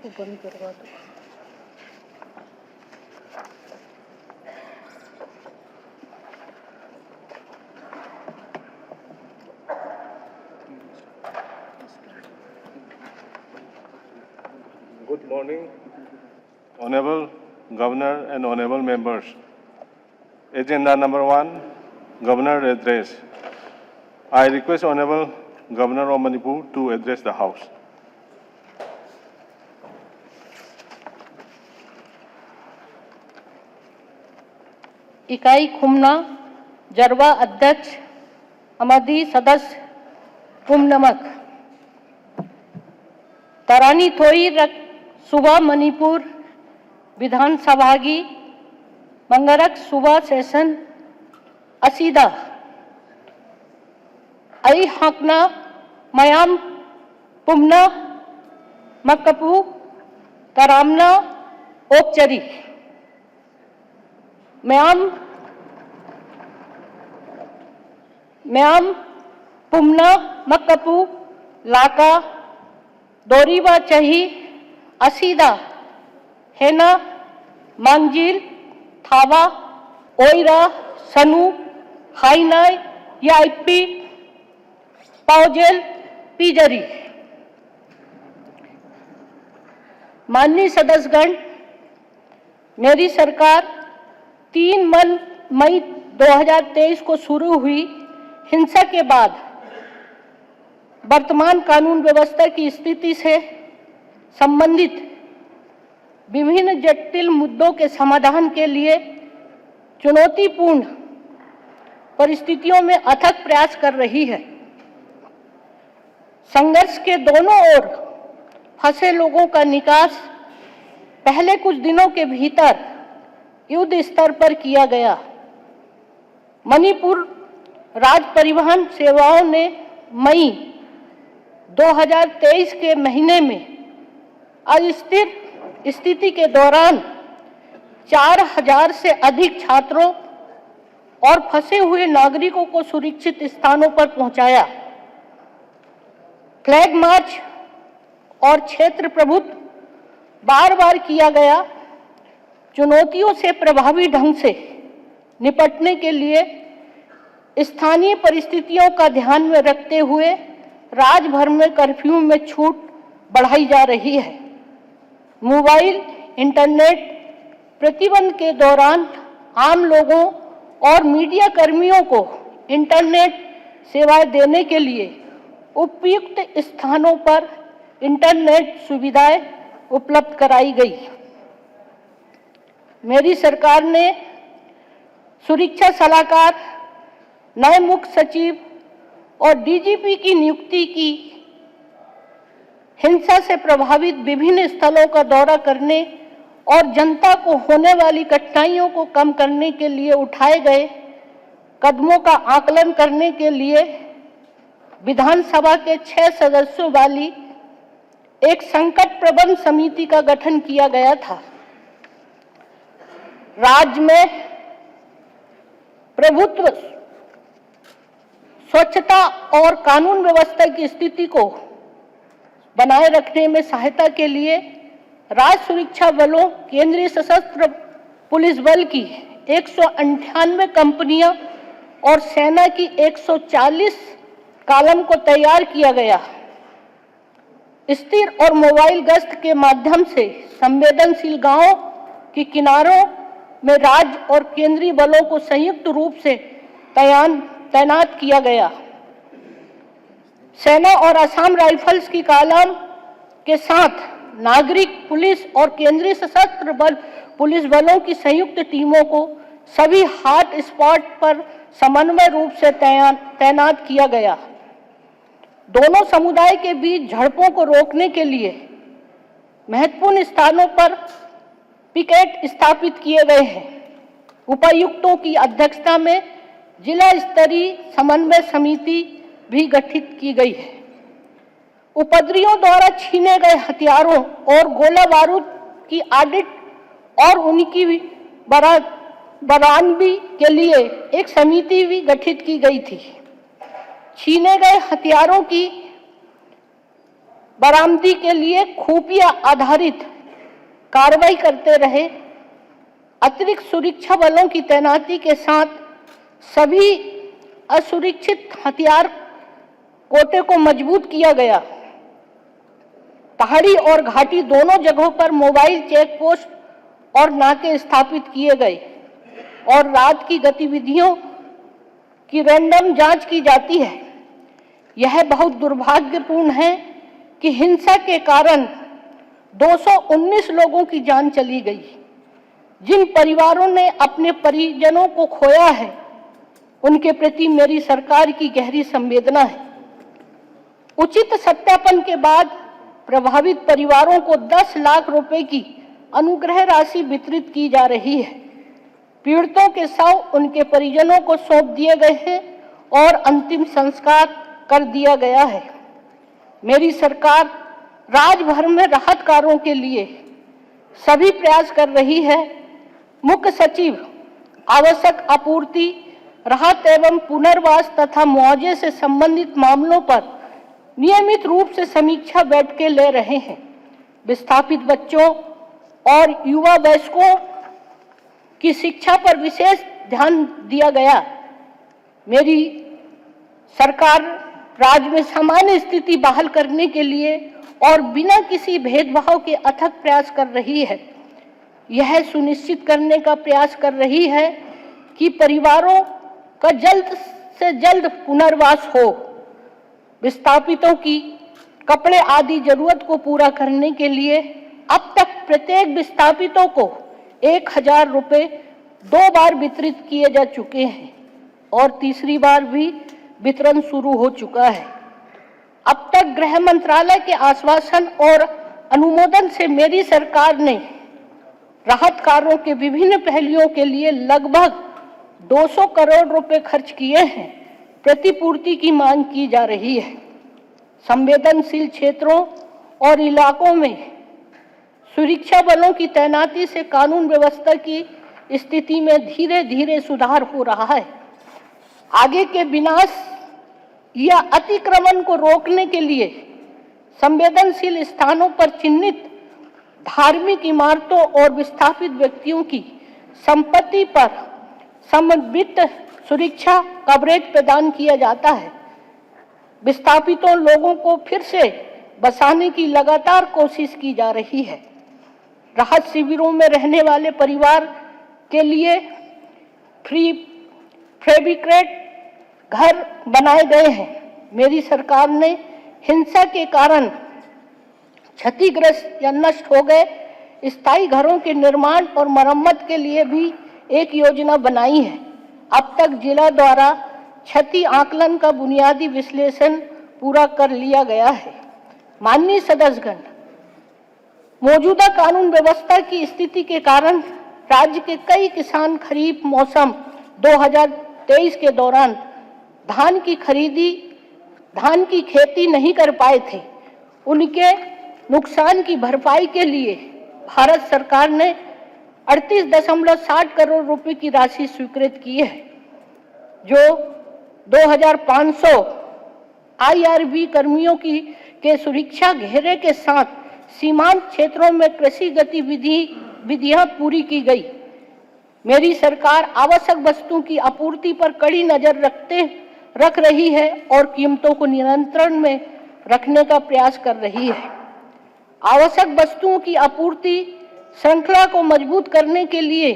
इसको बंद करवा दो। Good morning, Honorable Governor and Honorable Members. Agenda number 1, Governor Address. I request Honorable Governor of Manipur to address the House. इकाई खुमना जरवा अध्यक्ष अमदी सदस्य कुमनमक तरानी थोई सुबह मणिपुर विधानसभा की मंगरक सुबह सेशन असीदा आई हकना मयाम पुमना मकपू तरामना ओकचरी म्याम पुमना मकपू लाका दोरीबा चही असीदा हेना मांगजिल थावा ओइरा सनु हाइनाय याइपी पाउजेल पीजरी। माननीय सदस्यगण, मेरी सरकार 3 मई 2023 को शुरू हुई हिंसा के बाद वर्तमान कानून व्यवस्था की स्थिति से संबंधित विभिन्न जटिल मुद्दों के समाधान के लिए चुनौतीपूर्ण परिस्थितियों में अथक प्रयास कर रही है। संघर्ष के दोनों ओर फंसे लोगों का निकास पहले कुछ दिनों के भीतर युद्ध स्तर पर किया गया। मणिपुर राज्य परिवहन सेवाओं ने मई 2023 के महीने में अस्थिर स्थिति के दौरान 4000 से अधिक छात्रों और फंसे हुए नागरिकों को सुरक्षित स्थानों पर पहुंचाया। फ्लैग मार्च और क्षेत्र प्रभुत्व बार बार किया गया। चुनौतियों से प्रभावी ढंग से निपटने के लिए स्थानीय परिस्थितियों का ध्यान में रखते हुए राज्य भर में कर्फ्यू में छूट बढ़ाई जा रही है। मोबाइल इंटरनेट प्रतिबंध के दौरान आम लोगों और मीडिया कर्मियों को इंटरनेट सेवाएं देने के लिए उपयुक्त स्थानों पर इंटरनेट सुविधाएं उपलब्ध कराई गई। मेरी सरकार ने सुरक्षा सलाहकार, नए मुख्य सचिव और डीजीपी की नियुक्ति की। हिंसा से प्रभावित विभिन्न स्थलों का दौरा करने और जनता को होने वाली कठिनाइयों को कम करने के लिए उठाए गए कदमों का आकलन करने के लिए विधानसभा के 6 सदस्यों वाली एक संकट प्रबंधन समिति का गठन किया गया था। राज्य में प्रभुत्व, स्वच्छता और कानून व्यवस्था की स्थिति को बनाए रखने में सहायता के लिए राज्य सुरक्षा बलों, केंद्रीय सशस्त्र पुलिस बल की 198 कंपनियां और सेना की 140 कॉलम को तैयार किया गया। स्थिर और मोबाइल गश्त के माध्यम से संवेदनशील गांवों के किनारों में राज्य और केंद्रीय बलों को संयुक्त रूप से तैनात किया गया। सेना और असम राइफल्स की कॉलम के साथ नागरिक पुलिस और केंद्रीय सशस्त्र बल पुलिस बलों की संयुक्त टीमों को सभी हॉट स्पॉट पर समन्वय रूप से तैनात किया गया। दोनों समुदाय के बीच झड़पों को रोकने के लिए महत्वपूर्ण स्थानों पर पिकेट स्थापित किए गए हैं। उपायुक्तों की अध्यक्षता में जिला स्तरीय समन्वय समिति भी गठित की गई है। उपद्रवियों द्वारा छीने गए हथियारों और गोला बारूद की ऑडिट और उनकी बरामदगी के लिए एक समिति भी गठित की गई थी। छीने गए हथियारों की बरामदी के लिए खुफिया आधारित कार्रवाई करते रहे। अतिरिक्त सुरक्षा बलों की तैनाती के साथ सभी असुरक्षित हथियार कोटे को मजबूत किया गया। पहाड़ी और घाटी दोनों जगहों पर मोबाइल चेक पोस्ट और नाके स्थापित किए गए और रात की गतिविधियों की रैंडम जांच की जाती है। यह बहुत दुर्भाग्यपूर्ण है कि हिंसा के कारण 219 लोगों की जान चली गई। जिन परिवारों ने अपने परिजनों को खोया है, उनके प्रति मेरी सरकार की गहरी संवेदना है। उचित सत्यापन के बाद प्रभावित परिवारों को 10 लाख रुपए की अनुग्रह राशि वितरित की जा रही है। पीड़ितों के शव उनके परिजनों को सौंप दिए गए हैं और अंतिम संस्कार कर दिया गया है। मेरी सरकार राज्य भर में राहत कार्यों के लिए सभी प्रयास कर रही है। मुख्य सचिव आवश्यक आपूर्ति, राहत एवं पुनर्वास तथा मुआवजे से संबंधित मामलों पर नियमित रूप से समीक्षा बैठकें ले रहे हैं। विस्थापित बच्चों और युवा वयस्कों की शिक्षा पर विशेष ध्यान दिया गया। मेरी सरकार राज्य में सामान्य स्थिति बहाल करने के लिए और बिना किसी भेदभाव के अथक प्रयास कर रही है। यह सुनिश्चित करने का प्रयास कर रही है कि परिवारों का जल्द से जल्द पुनर्वास हो। विस्थापितों की कपड़े आदि जरूरत को पूरा करने के लिए अब तक प्रत्येक विस्थापितों को 1000 रुपये 2 बार वितरित किए जा चुके हैं और तीसरी बार भी वितरण शुरू हो चुका है। अब तक गृह मंत्रालय के आश्वासन और अनुमोदन से मेरी सरकार ने राहत कार्यों के विभिन्न पहलुओं के लिए लगभग 200 करोड़ रुपए खर्च किए हैं। प्रतिपूर्ति की मांग की जा रही है। संवेदनशील क्षेत्रों और इलाकों में सुरक्षा बलों की तैनाती से कानून व्यवस्था की स्थिति में धीरे धीरे सुधार हो रहा है। आगे के विनाश या अतिक्रमण को रोकने के लिए संवेदनशील स्थानों पर चिन्हित धार्मिक इमारतों और विस्थापित व्यक्तियों की संपत्ति पर समन्वित सुरक्षा कवरेज प्रदान किया जाता है। विस्थापितों लोगों को फिर से बसाने की लगातार कोशिश की जा रही है। राहत शिविरों में रहने वाले परिवार के लिए फ्री फैब्रिकेट घर बनाए गए हैं। मेरी सरकार ने हिंसा के कारण क्षतिग्रस्त या नष्ट हो गए स्थायी घरों के निर्माण और मरम्मत के लिए भी एक योजना बनाई है। अब तक जिला द्वारा क्षति आकलन का बुनियादी विश्लेषण पूरा कर लिया गया है। माननीय सदस्यगण, मौजूदा कानून व्यवस्था की स्थिति के कारण राज्य के कई किसान खरीफ मौसम 2023 के दौरान धान की खेती नहीं कर पाए थे। उनके नुकसान की भरपाई के लिए भारत सरकार ने 38.60 करोड़ रुपए की राशि स्वीकृत की है, जो 2500 IRB कर्मियों के सुरक्षा घेरे के साथ सीमांत क्षेत्रों में कृषि गतिविधियां पूरी की गई। मेरी सरकार आवश्यक वस्तुओं की आपूर्ति पर कड़ी नजर रख रही है और कीमतों को नियंत्रण में रखने का प्रयास कर रही है। आवश्यक वस्तुओं की आपूर्ति श्रृंखला को मजबूत करने के लिए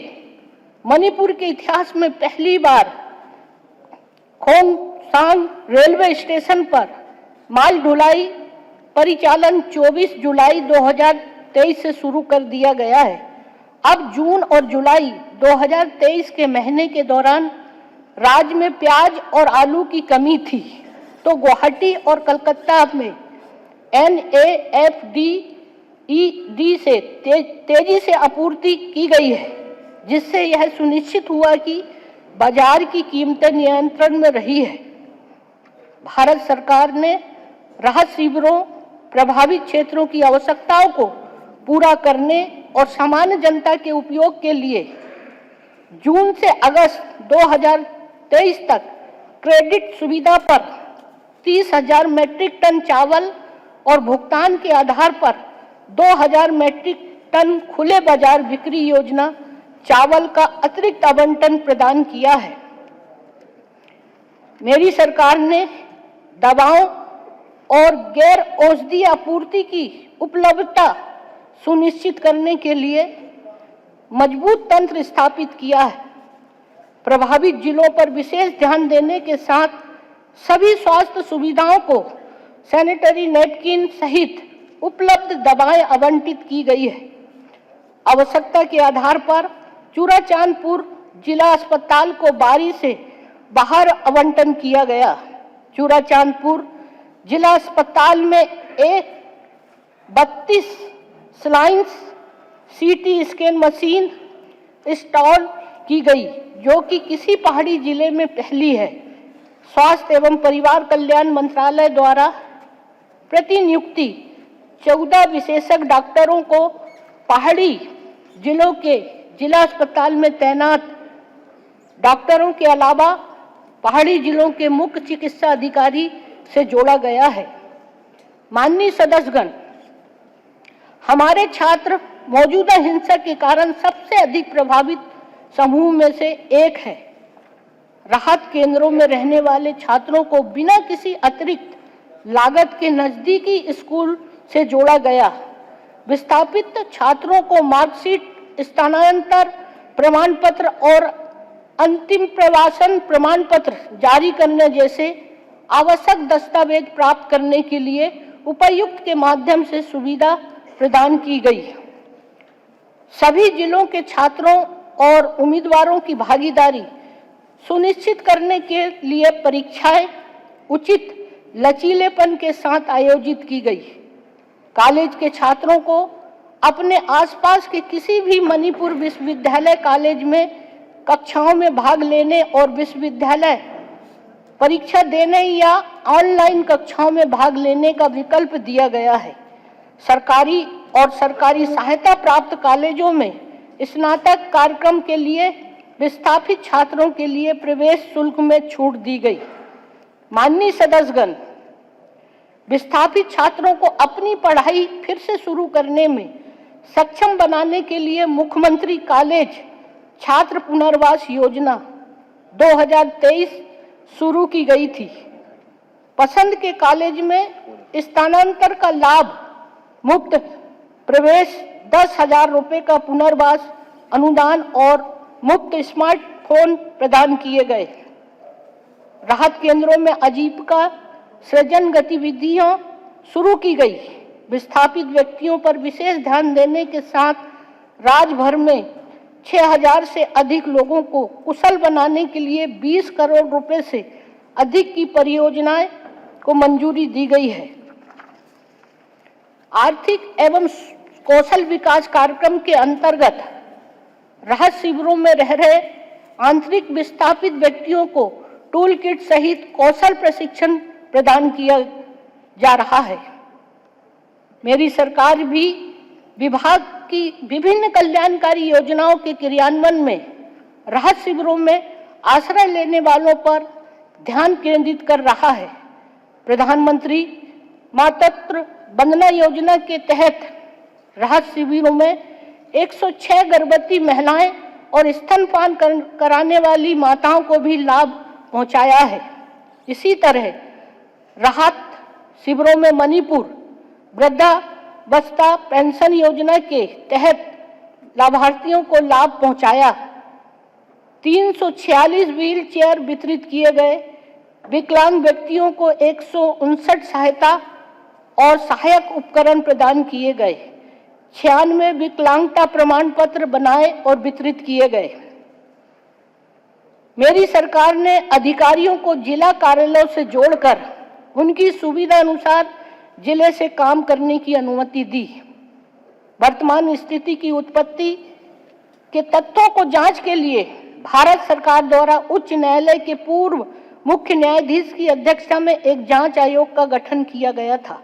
मणिपुर के इतिहास में पहली बार खोंगसांग रेलवे स्टेशन पर माल ढुलाई परिचालन 24 जुलाई 2023 से शुरू कर दिया गया है। अब जून और जुलाई 2023 के महीने के दौरान राज्य में प्याज और आलू की कमी थी, तो गुवाहाटी और कलकत्ता में NAFED से तेजी से आपूर्ति की गई है, जिससे यह सुनिश्चित हुआ कि बाजार की कीमतें नियंत्रण में रही है। भारत सरकार ने राहत शिविरों प्रभावित क्षेत्रों की आवश्यकताओं को पूरा करने और सामान्य जनता के उपयोग के लिए जून से अगस्त 2023 तक क्रेडिट सुविधा पर 30,000 मीट्रिक टन चावल और भुगतान के आधार पर 2000 मीट्रिक टन खुले बाजार बिक्री योजना चावल का अतिरिक्त आवंटन प्रदान किया है। मेरी सरकार ने दवाओं और गैर औषधीय आपूर्ति की उपलब्धता सुनिश्चित करने के लिए मजबूत तंत्र स्थापित किया है। प्रभावित जिलों पर विशेष ध्यान देने के साथ सभी स्वास्थ्य सुविधाओं को सैनिटरी नैपकिन सहित उपलब्ध दवाएं आवंटित की गई है। आवश्यकता के आधार पर चूड़ाचांदपुर जिला अस्पताल को बारी से बाहर आवंटन किया गया। चूड़ाचांदपुर जिला अस्पताल में एक 32 स्लाइंस सीटी स्कैन मशीन इंस्टॉल की गई, जो कि किसी पहाड़ी जिले में पहली है। स्वास्थ्य एवं परिवार कल्याण मंत्रालय द्वारा प्रतिनियुक्ति 14 विशेषज्ञ डॉक्टरों को पहाड़ी जिलों के जिला अस्पताल में तैनात डॉक्टरों के अलावा पहाड़ी जिलों के मुख्य चिकित्सा अधिकारी से जोड़ा गया है। माननीय सदस्यगण, हमारे छात्र मौजूदा हिंसा के कारण सबसे अधिक प्रभावित समूह में से एक है। राहत केंद्रों में रहने वाले छात्रों को बिना किसी अतिरिक्त लागत के नजदीकी स्कूल से जोड़ा गया। विस्थापित छात्रों को मार्कशीट, स्थानांतरण प्रमाण पत्र और अंतिम प्रवासन प्रमाण पत्र जारी करने जैसे आवश्यक दस्तावेज प्राप्त करने के लिए उपायुक्त के माध्यम से सुविधा प्रदान की गई। सभी जिलों के छात्रों और उम्मीदवारों की भागीदारी सुनिश्चित करने के लिए परीक्षाएं उचित लचीलेपन के साथ आयोजित की गई। कॉलेज के छात्रों को अपने आसपास के किसी भी मणिपुर विश्वविद्यालय कॉलेज में कक्षाओं में भाग लेने और विश्वविद्यालय परीक्षा देने या ऑनलाइन कक्षाओं में भाग लेने का विकल्प दिया गया है। सरकारी और सरकारी सहायता प्राप्त कॉलेजों में स्नातक कार्यक्रम के लिए विस्थापित छात्रों के लिए प्रवेश शुल्क में छूट दी गई। माननीय सदस्यगण, विस्थापित छात्रों को अपनी पढ़ाई फिर से शुरू करने में सक्षम बनाने के लिए मुख्यमंत्री कॉलेज छात्र पुनर्वास योजना 2023 शुरू की गई थी। पसंद के कॉलेज में स्थानांतरण का लाभ, मुफ्त प्रवेश, 10,000 रुपये का पुनर्वास अनुदान और मुफ्त स्मार्टफोन प्रदान किए गए। राहत केंद्रों में आजीविका सृजन गतिविधियां शुरू की गई। विस्थापित व्यक्तियों पर विशेष ध्यान देने के साथ राज्य भर में 6,000 से अधिक लोगों को कुशल बनाने के लिए 20 करोड़ रुपए से अधिक की परियोजनाएं को मंजूरी दी गई है। आर्थिक एवं कौशल विकास कार्यक्रम के अंतर्गत राहत शिविरों में रह रहे आंतरिक विस्थापित व्यक्तियों को टूल किट सहित कौशल प्रशिक्षण प्रदान किया जा रहा है। मेरी सरकार भी विभाग की विभिन्न कल्याणकारी योजनाओं के क्रियान्वयन में राहत शिविरों में आश्रय लेने वालों पर ध्यान केंद्रित कर रहा है। प्रधानमंत्री मातृत्व वंदना योजना के तहत राहत शिविरों में 106 गर्भवती महिलाएं और स्तनपान कराने वाली माताओं को भी लाभ पहुंचाया है। इसी तरह राहत शिविरों में मणिपुर वृद्धावस्था पेंशन योजना के तहत लाभार्थियों को लाभ पहुंचाया। 346 व्हील चेयर वितरित किए गए। विकलांग व्यक्तियों को 159 सहायता और सहायक उपकरण प्रदान किए गए। 96 विकलांगता प्रमाण पत्र बनाए और वितरित किए गए। मेरी सरकार ने अधिकारियों को जिला कार्यालयों से जोड़कर उनकी सुविधा अनुसार जिले से काम करने की अनुमति दी। वर्तमान स्थिति की उत्पत्ति के तथ्यों को जांच के लिए भारत सरकार द्वारा उच्च न्यायालय के पूर्व मुख्य न्यायाधीश की अध्यक्षता में एक जांच आयोग का गठन किया गया था।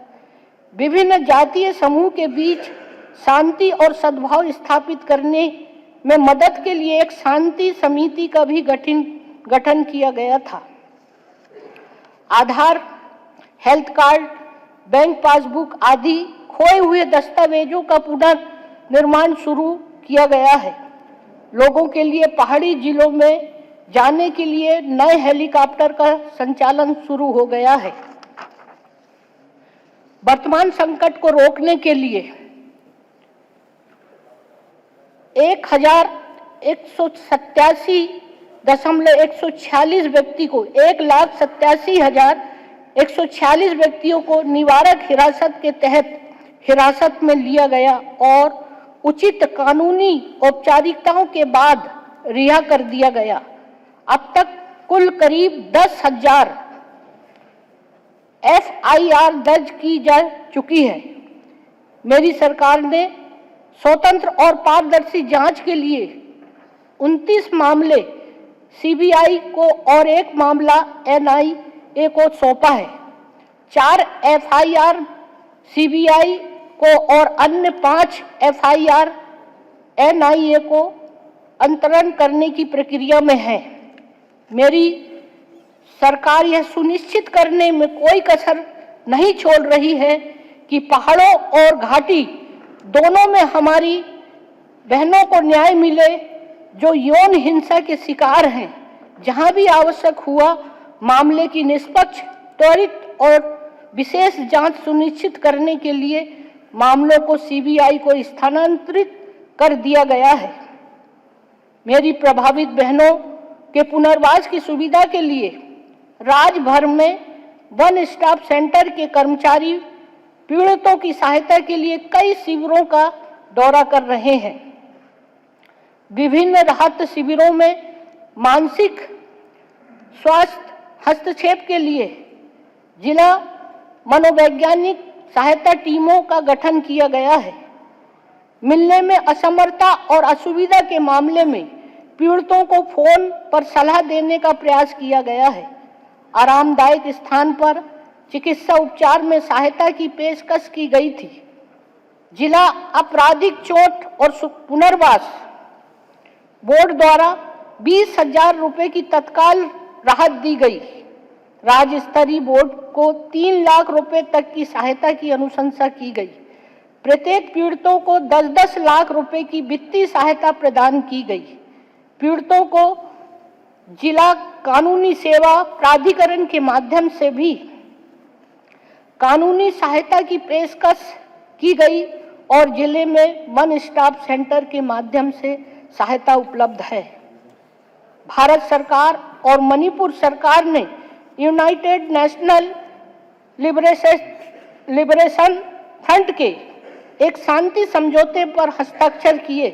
विभिन्न जातीय समूह के बीच शांति और सद्भाव स्थापित करने में मदद के लिए एक शांति समिति का भी गठन किया गया था। आधार, हेल्थ कार्ड, बैंक पासबुक आदि खोए हुए दस्तावेजों का पुनर्निर्माण शुरू किया गया है। लोगों के लिए पहाड़ी जिलों में जाने के लिए नए हेलीकॉप्टर का संचालन शुरू हो गया है। वर्तमान संकट को रोकने के लिए 1,187,146 व्यक्ति को 1,87,146 व्यक्तियों को निवारक हिरासत के तहत हिरासत में लिया गया और उचित कानूनी औपचारिकताओं के बाद रिहा कर दिया गया। अब तक कुल करीब 10,000 FIR दर्ज की जा चुकी है। मेरी सरकार ने स्वतंत्र और पारदर्शी जांच के लिए 29 मामले CBI को और 1 मामला NIA को सौंपा है। 4 FIR CBI को और अन्य 5 FIR NIA को अंतरण करने की प्रक्रिया में है। मेरी सरकार यह सुनिश्चित करने में कोई कसर नहीं छोड़ रही है कि पहाड़ों और घाटी दोनों में हमारी बहनों को न्याय मिले जो यौन हिंसा के शिकार हैं। जहां भी आवश्यक हुआ मामले की निष्पक्ष, त्वरित और विशेष जांच सुनिश्चित करने के लिए मामलों को CBI को स्थानांतरित कर दिया गया है। मेरी प्रभावित बहनों के पुनर्वास की सुविधा के लिए राज्य भर में वन स्टॉप सेंटर के कर्मचारी पीड़ितों की सहायता के लिए कई शिविरों का दौरा कर रहे हैं। विभिन्न राहत शिविरों में मानसिक स्वास्थ्य हस्तक्षेप के लिए जिला मनोवैज्ञानिक सहायता टीमों का गठन किया गया है। मिलने में असमर्थता और असुविधा के मामले में पीड़ितों को फोन पर सलाह देने का प्रयास किया गया है। आरामदायक स्थान पर चिकित्सा उपचार में सहायता की पेशकश की गई थी। जिला आपराधिक चोट और पुनर्वास बोर्ड द्वारा 20,000 रुपए की तत्काल राहत दी गई। राज्य स्तरीय बोर्ड को 3 लाख रुपए तक की सहायता की अनुशंसा की गई। प्रत्येक पीड़ितों को 10-10 लाख रुपए की वित्तीय सहायता प्रदान की गई। पीड़ितों को जिला कानूनी सेवा प्राधिकरण के माध्यम से भी कानूनी सहायता की पेशकश की गई और जिले में वन स्टॉप सेंटर के माध्यम से सहायता उपलब्ध है। भारत सरकार और मणिपुर सरकार ने यूनाइटेड नेशनल लिबरेशन फ्रंट के एक शांति समझौते पर हस्ताक्षर किए,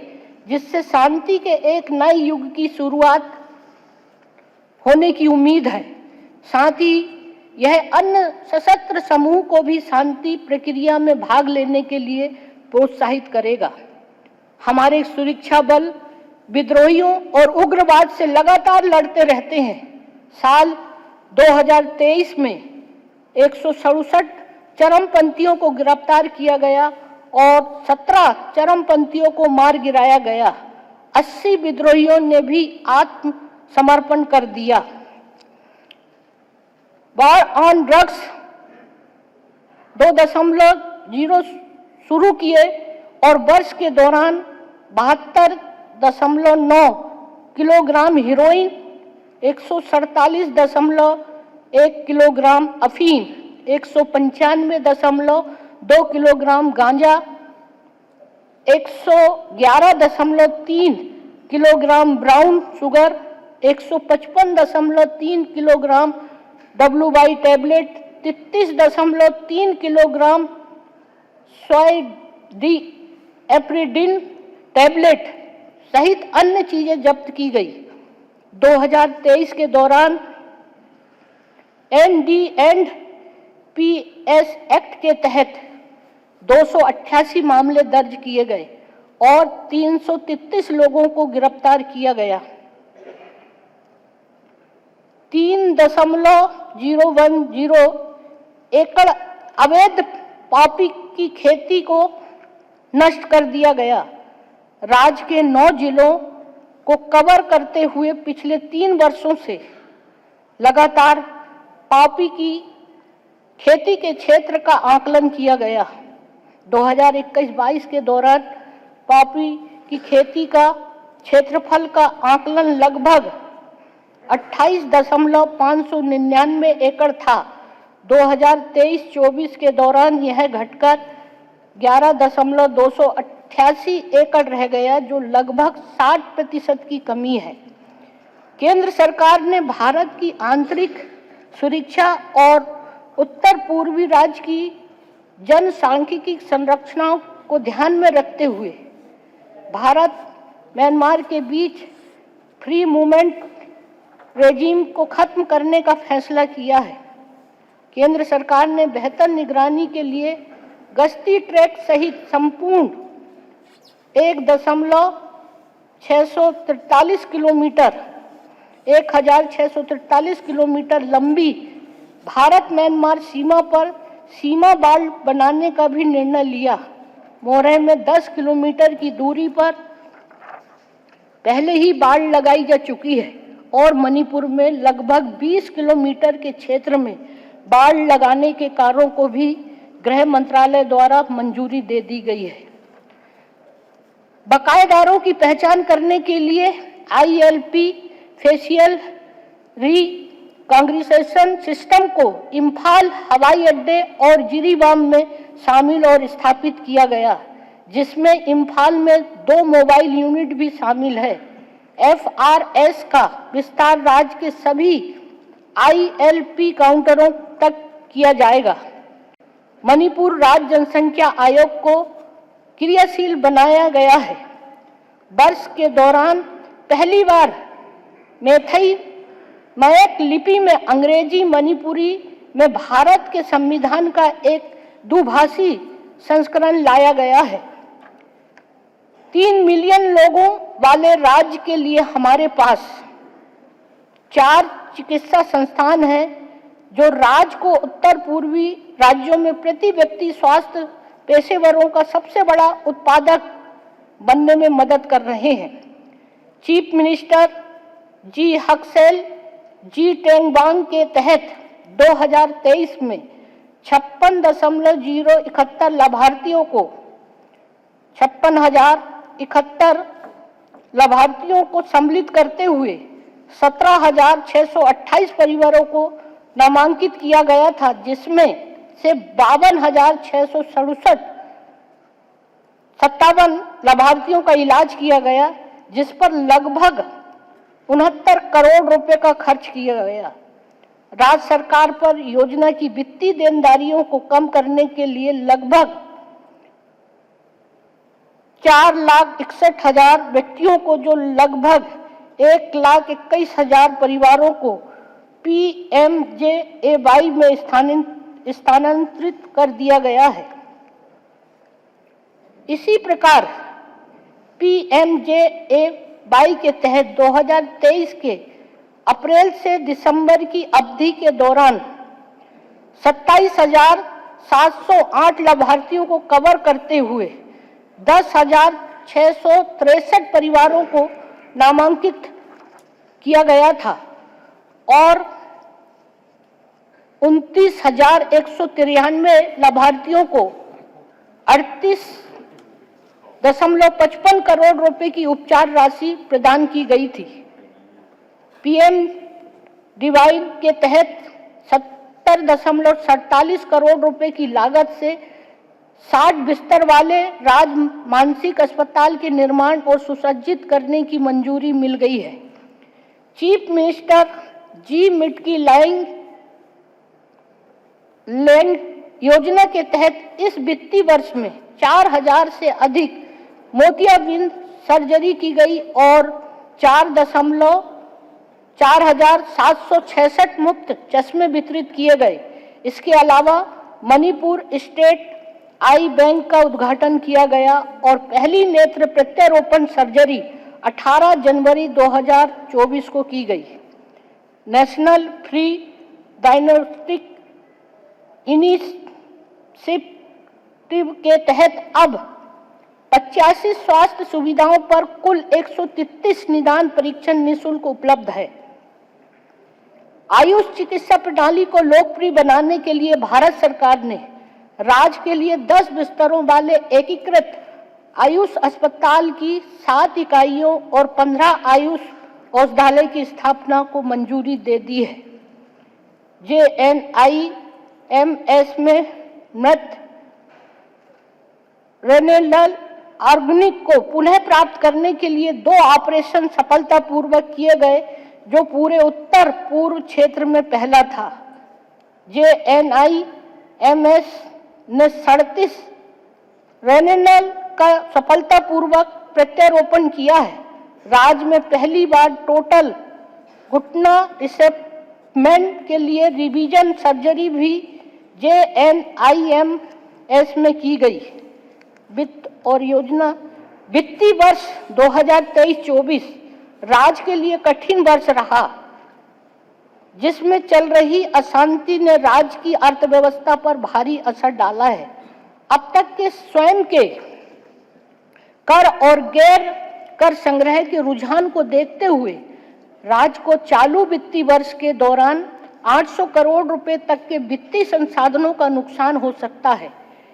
जिससे शांति के एक नए युग की शुरुआत होने की उम्मीद है। साथ ही यह अन्य सशस्त्र समूह को भी शांति प्रक्रिया में भाग लेने के लिए प्रोत्साहित करेगा। हमारे सुरक्षा बल विद्रोहियों और उग्रवाद से लगातार लड़ते रहते हैं। साल 2023 में 167 चरमपंथियों को गिरफ्तार किया गया और 17 चरमपंथियों को मार गिराया गया। 80 विद्रोहियों ने भी आत्मसमर्पण कर दिया। वॉर ऑन ड्रग्स 2.0 शुरू किए और वर्ष के दौरान 72.9 किलोग्राम हीरोइन, 147.1 किलोग्राम अफीम, 195.2 किलोग्राम गांजा, 111.3 kilogram brown sugar, 155.3 kilogram WY tablet, 33.3 kilogram एप्रिडिन टैबलेट सहित अन्य चीजें जब्त की गई। 2023 के दौरान NDPS एक्ट के तहत 288 मामले दर्ज किए गए और 333 लोगों को गिरफ्तार किया गया। 3.010 एकड़ अवैध पॉपी की खेती को नष्ट कर दिया गया। राज्य के 9 जिलों को कवर करते हुए पिछले 3 वर्षों से लगातार पॉपी की खेती के क्षेत्र का आकलन किया गया। 2021-22 के दौरान पॉपी की खेती का क्षेत्रफल का आकलन लगभग 28,599 एकड़ था। 2023-24 के दौरान यह घटकर 11,288 एकड़ रह गया, जो लगभग 60% की कमी है। केंद्र सरकार ने भारत की आंतरिक सुरक्षा और उत्तर पूर्वी राज्य की जनसांख्यिकी संरचनाओं को ध्यान में रखते हुए भारत म्यांमार के बीच फ्री मूवमेंट रेजिम को खत्म करने का फैसला किया है। केंद्र सरकार ने बेहतर निगरानी के लिए गश्ती ट्रैक सहित संपूर्ण 1643 किलोमीटर लंबी भारत म्यांमार सीमा पर सीमा बाड़ बनाने का भी निर्णय लिया। मोरह में 10 किलोमीटर की दूरी पर पहले ही बाड़ लगाई जा चुकी है और मणिपुर में लगभग 20 किलोमीटर के क्षेत्र में बाड़ लगाने के कार्यों को भी गृह मंत्रालय द्वारा मंजूरी दे दी गई है। बकायेदारों की पहचान करने के लिए ILP फेशियल रिकॉग्निशन सिस्टम को इम्फाल हवाई अड्डे और जिरीबाम में शामिल और स्थापित किया गया, जिसमें इम्फाल में 2 मोबाइल यूनिट भी शामिल है। FRS का विस्तार राज्य के सभी ILP काउंटरों तक किया जाएगा। मणिपुर राज्य जनसंख्या आयोग को क्रियाशील बनाया गया है। वर्ष के दौरान पहली बार मैथई मयक लिपि में अंग्रेजी मणिपुरी में भारत के संविधान का एक दुभाषी संस्करण लाया गया है। 3 मिलियन लोगों वाले राज्य के लिए हमारे पास 4 चिकित्सा संस्थान हैं, जो राज्य को उत्तर पूर्वी राज्यों में प्रति व्यक्ति स्वास्थ्य पेशेवरों का सबसे बड़ा उत्पादक बनने में मदद कर रहे हैं। चीफ मिनिस्टर जी हक्सेल जी टेंगबांग के तहत 2023 में 56,071 लाभार्थियों को 56,071 लाभार्थियों को सम्मिलित करते हुए 17,628 परिवारों को नामांकित किया गया था, जिसमें से 52,657 लाभार्थियों का इलाज किया गया, जिस पर लगभग 69 करोड़ रुपए का खर्च किया गया। राज्य सरकार पर योजना की वित्तीय देनदारियों को कम करने के लिए लगभग 4,61,000 व्यक्तियों को, जो लगभग 1,21,000 परिवारों को PMJAY में स्थानांतरित कर दिया गया है। इसी प्रकार PMJAY के तहत 2023 के अप्रैल से दिसंबर की अवधि के दौरान 27,708 लाभार्थियों को कवर करते हुए 10,663 परिवारों को नामांकित किया गया था और 29,193 लाभार्थियों को 38.55 करोड़ रुपए की उपचार राशि प्रदान की गई थी। PMDY के तहत 70.47 करोड़ रुपए की लागत से 60 बिस्तर वाले राज्य मानसिक अस्पताल के निर्माण और सुसज्जित करने की मंजूरी मिल गई है। चीफ मिनिस्टर जी मिटकी लैंड योजना के तहत इस वित्तीय वर्ष में 4,000 से अधिक मोतियाबिंद सर्जरी की गई और 4,766 मुफ्त चश्मे वितरित किए गए। इसके अलावा मणिपुर स्टेट आई बैंक का उद्घाटन किया गया और पहली नेत्र प्रत्यारोपण सर्जरी 18 जनवरी 2024 को की गई। नेशनल फ्री डायग्नोस्टिक इनिशिएटिव के तहत अब 85 स्वास्थ्य सुविधाओं पर कुल 133 निदान परीक्षण निःशुल्क उपलब्ध है। आयुष चिकित्सा प्रणाली को लोकप्रिय बनाने के लिए भारत सरकार ने राज्य के लिए 10 बिस्तरों वाले एकीकृत आयुष अस्पताल की 7 इकाइयों और 15 आयुष औषधालय की स्थापना को मंजूरी दे दी है। JNIMS में मृत रेनेलल ऑर्गेनिक को पुनः प्राप्त करने के लिए 2 ऑपरेशन सफलतापूर्वक किए गए, जो पूरे उत्तर पूर्व क्षेत्र में पहला था। JNIMS ने 37 रेनेलल का सफलतापूर्वक प्रत्यारोपण किया है। राज्य में पहली बार टोटल घुटना रिसेप्टमेंट के लिए रिवीजन सर्जरी भी JNIMS में की गई। वित्त और योजना वित्तीय वर्ष 2023-24 राज्य के लिए कठिन वर्ष रहा, जिसमें चल रही अशांति ने राज्य की अर्थव्यवस्था पर भारी असर डाला है। अब तक के स्वयं के कर और गैर कर संग्रह के रुझान को देखते हुए राज्य को चालू वित्तीय वर्ष के दौरान 800 करोड़ रुपए तक के वित्तीय संसाधनों का नुकसान हो सकता है।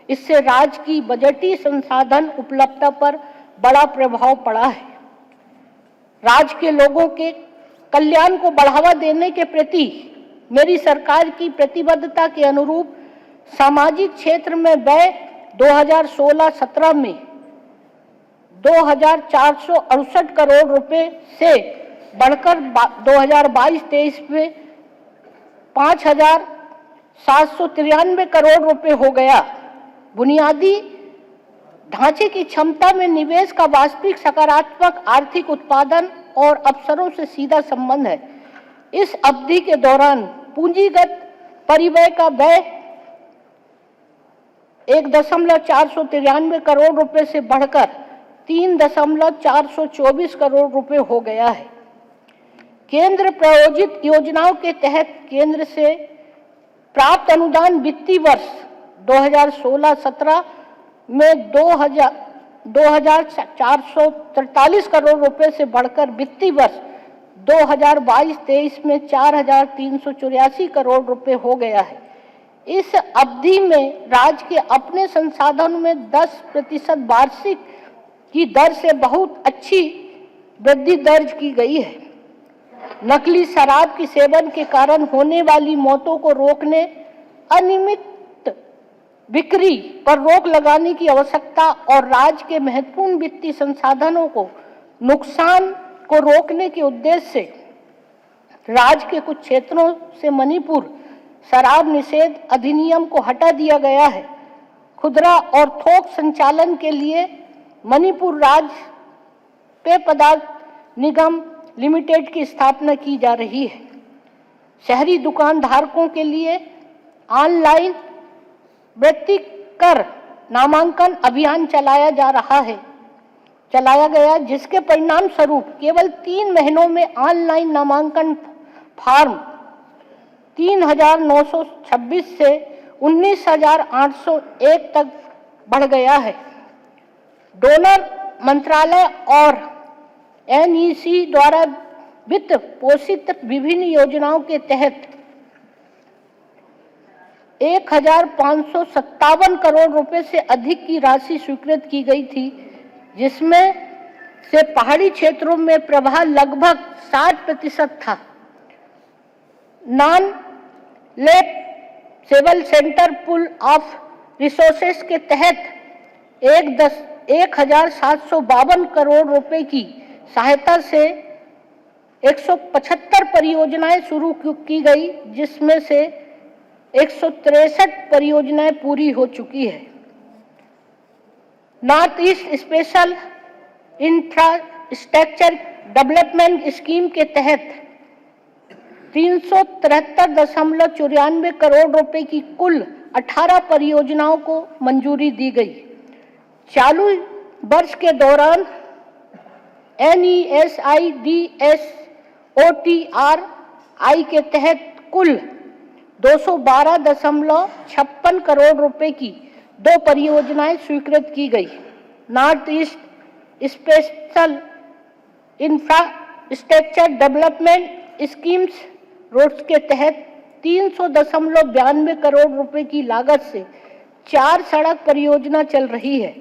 इससे राज्य की बजटीय संसाधन उपलब्धता पर बड़ा प्रभाव पड़ा है। राज्य के लोगों के कल्याण को बढ़ावा देने के प्रति मेरी सरकार की प्रतिबद्धता के अनुरूप सामाजिक क्षेत्र में व्यय 2016-17 में 2,468 करोड़ रुपए से बढ़कर 2022-23 में 5,793 करोड़ रुपए हो गया। बुनियादी ढांचे की क्षमता में निवेश का वास्तविक सकारात्मक आर्थिक उत्पादन और अवसरों से सीधा संबंध है। इस अवधि के दौरान पूंजीगत परिव्यय का व्यय 1,493 करोड़ रुपए से बढ़कर 3,424 करोड़ रुपए हो गया है। केंद्र प्रायोजित योजनाओं के तहत केंद्र से प्राप्त अनुदान वित्तीय वर्ष 2016-17 में 2,443 करोड़ रुपए से बढ़कर वित्तीय वर्ष 2022-23 में 4,384 करोड़ रुपए हो गया है। इस अवधि में राज्य के अपने संसाधनों में 10% वार्षिक की दर से बहुत अच्छी वृद्धि दर्ज की गई है। नकली शराब के सेवन के कारण होने वाली मौतों को रोकने, अनियमित बिक्री पर रोक लगाने की आवश्यकता और राज्य के महत्वपूर्ण वित्तीय संसाधनों को नुकसान को रोकने के उद्देश्य से राज्य के कुछ क्षेत्रों से मणिपुर शराब निषेध अधिनियम को हटा दिया गया है। खुदरा और थोक संचालन के लिए मणिपुर राज्य पेय पदार्थ निगम लिमिटेड की स्थापना की जा रही है। शहरी दुकानधारकों के लिए ऑनलाइन वृत्ति कर नामांकन अभियान चलाया गया, जिसके परिणाम स्वरूप केवल 3 महीनों में ऑनलाइन नामांकन फॉर्म 3,926 से 19,801 तक बढ़ गया है। डोनर मंत्रालय और NEC द्वारा वित्त पोषित विभिन्न योजनाओं के तहत 1,557 करोड़ रुपए से अधिक की राशि स्वीकृत की गई थी, जिसमें से पहाड़ी क्षेत्रों में प्रवाह लगभग 60% था। Non label centre pool of resources के तहत 1,752 करोड़ रुपए की सहायता से 175 परियोजनाएं शुरू की गई, जिसमें से 163 परियोजनाएं पूरी हो चुकी है। North East special infrastructure development scheme के तहत 373.94 करोड़ रुपए की कुल 18 परियोजनाओं को मंजूरी दी गई। चालू वर्ष के दौरान NESIDSOTRI के तहत कुल 212.56 करोड़ रुपए की 2 परियोजनाएं स्वीकृत की गई। North East special infrastructure development schemes roads के तहत 300.92 करोड़ रुपए की लागत से 4 सड़क परियोजना चल रही है,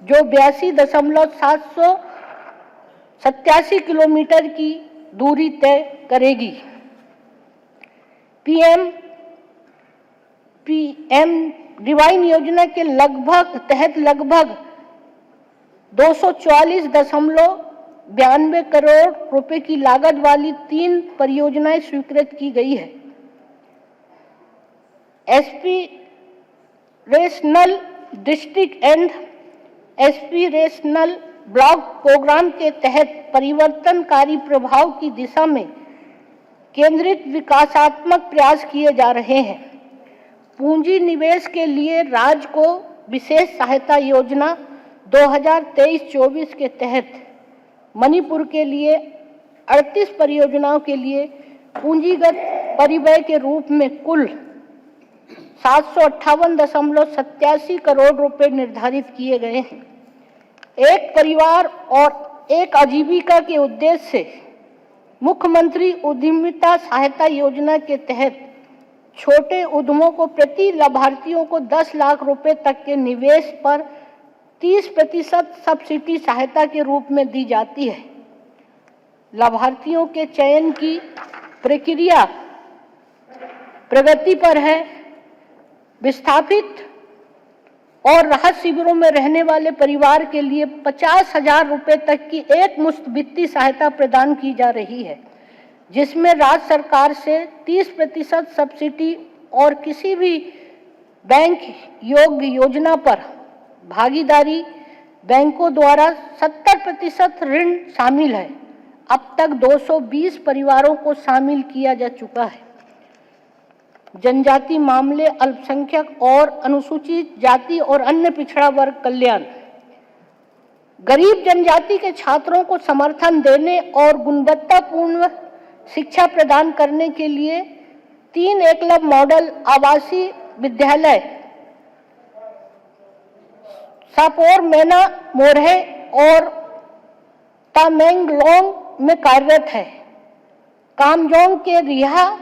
जो 82.787 किलोमीटर की दूरी तय करेगी। पीएम डिवाइन योजना के तहत लगभग 244.92 करोड़ रुपए की लागत वाली 3 परियोजनाएं स्वीकृत की गई है। Aspirational district and aspirational block programme के तहत परिवर्तनकारी प्रभाव की दिशा में केंद्रित विकासात्मक प्रयास किए जा रहे हैं। पूंजी निवेश के लिए राज्य को विशेष सहायता योजना 2023-24 के तहत मणिपुर के लिए 38 परियोजनाओं के लिए पूंजीगत परिव्यय के रूप में कुल 758.87 करोड़ रुपए निर्धारित किए गए हैं। एक परिवार और एक आजीविका के उद्देश्य से मुख्यमंत्री उद्यमिता सहायता योजना के तहत छोटे उद्यमों को प्रति लाभार्थियों को 10 लाख रुपए तक के निवेश पर 30% सब्सिडी सहायता के रूप में दी जाती है। लाभार्थियों के चयन की प्रक्रिया प्रगति पर है। विस्थापित और राहत शिविरों में रहने वाले परिवार के लिए 50,000 रुपए तक की एक मुश्त वित्तीय सहायता प्रदान की जा रही है, जिसमें राज्य सरकार से 30% सब्सिडी और किसी भी बैंक योग्य योजना पर भागीदारी बैंकों द्वारा 70% ऋण शामिल है। अब तक 220 परिवारों को शामिल किया जा चुका है। जनजाति मामले, अल्पसंख्यक और अनुसूचित जाति और अन्य पिछड़ा वर्ग कल्याण। गरीब जनजाति के छात्रों को समर्थन देने और गुणवत्तापूर्ण शिक्षा प्रदान करने के लिए 3 एकलव्य मॉडल आवासीय विद्यालय सापोर, मैना, मोरहे और तामेंगलोंग में कार्यरत है। कामजोंग के रिहा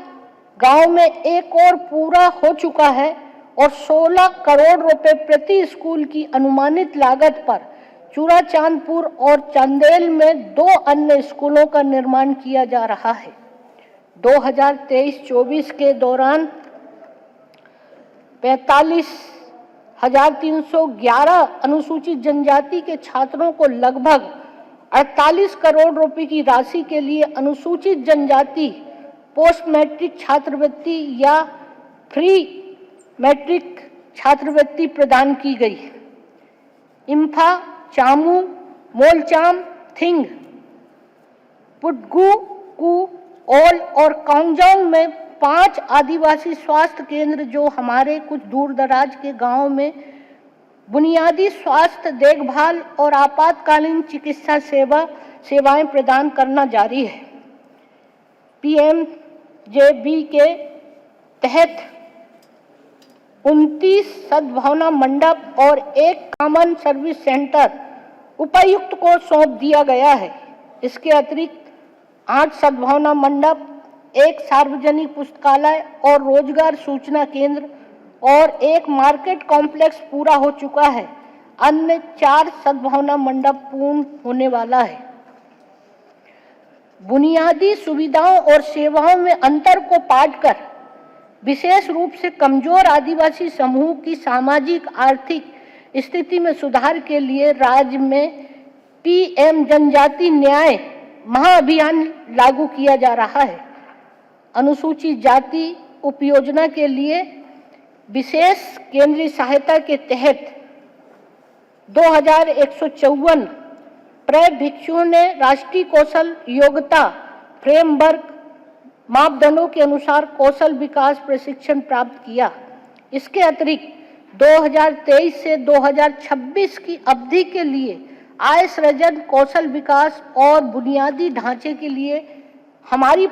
गांव में एक और पूरा हो चुका है और 16 करोड़ रुपए प्रति स्कूल की अनुमानित लागत पर चूड़ाचांदपुर और चांदेल में 2 अन्य स्कूलों का निर्माण किया जा रहा है। 2023-24 के दौरान 45,311 अनुसूचित जनजाति के छात्रों को लगभग 48 करोड़ रुपए की राशि के लिए अनुसूचित जनजाति पोस्ट मैट्रिक छात्रवृत्ति या फ्री मैट्रिक छात्रवृत्ति प्रदान की गई। इम्फा, चामू, मोलचाम, थिंग, पुटगु, ओल और कांगजोंग में 5 आदिवासी स्वास्थ्य केंद्र, जो हमारे कुछ दूर दराज के गांवों में बुनियादी स्वास्थ्य देखभाल और आपातकालीन चिकित्सा सेवाएं प्रदान करना जारी है। पीएमजेबी के तहत 29 सद्भावना मंडप और 1 कॉमन सर्विस सेंटर उपायुक्त को सौंप दिया गया है। इसके अतिरिक्त 8 सद्भावना मंडप, 1 सार्वजनिक पुस्तकालय और रोजगार सूचना केंद्र और 1 मार्केट कॉम्प्लेक्स पूरा हो चुका है। अन्य 4 सद्भावना मंडप पूर्ण होने वाला है। बुनियादी सुविधाओं और सेवाओं में अंतर को पाटकर विशेष रूप से कमजोर आदिवासी समूह की सामाजिक आर्थिक स्थिति में सुधार के लिए राज्य में पीएम जनजाति न्याय महाअभियान लागू किया जा रहा है। अनुसूचित जाति उपयोजना के लिए विशेष केंद्रीय सहायता के तहत 2154 प्रशिक्षुओं ने राष्ट्रीय कौशल योग्यता फ्रेमवर्क मापदंडों के अनुसार कौशल विकास प्रशिक्षण प्राप्त किया। इसके अतिरिक्त 2023 से 2026 की अवधि के लिए आय सृजन, कौशल विकास और बुनियादी ढांचे के लिए हमारी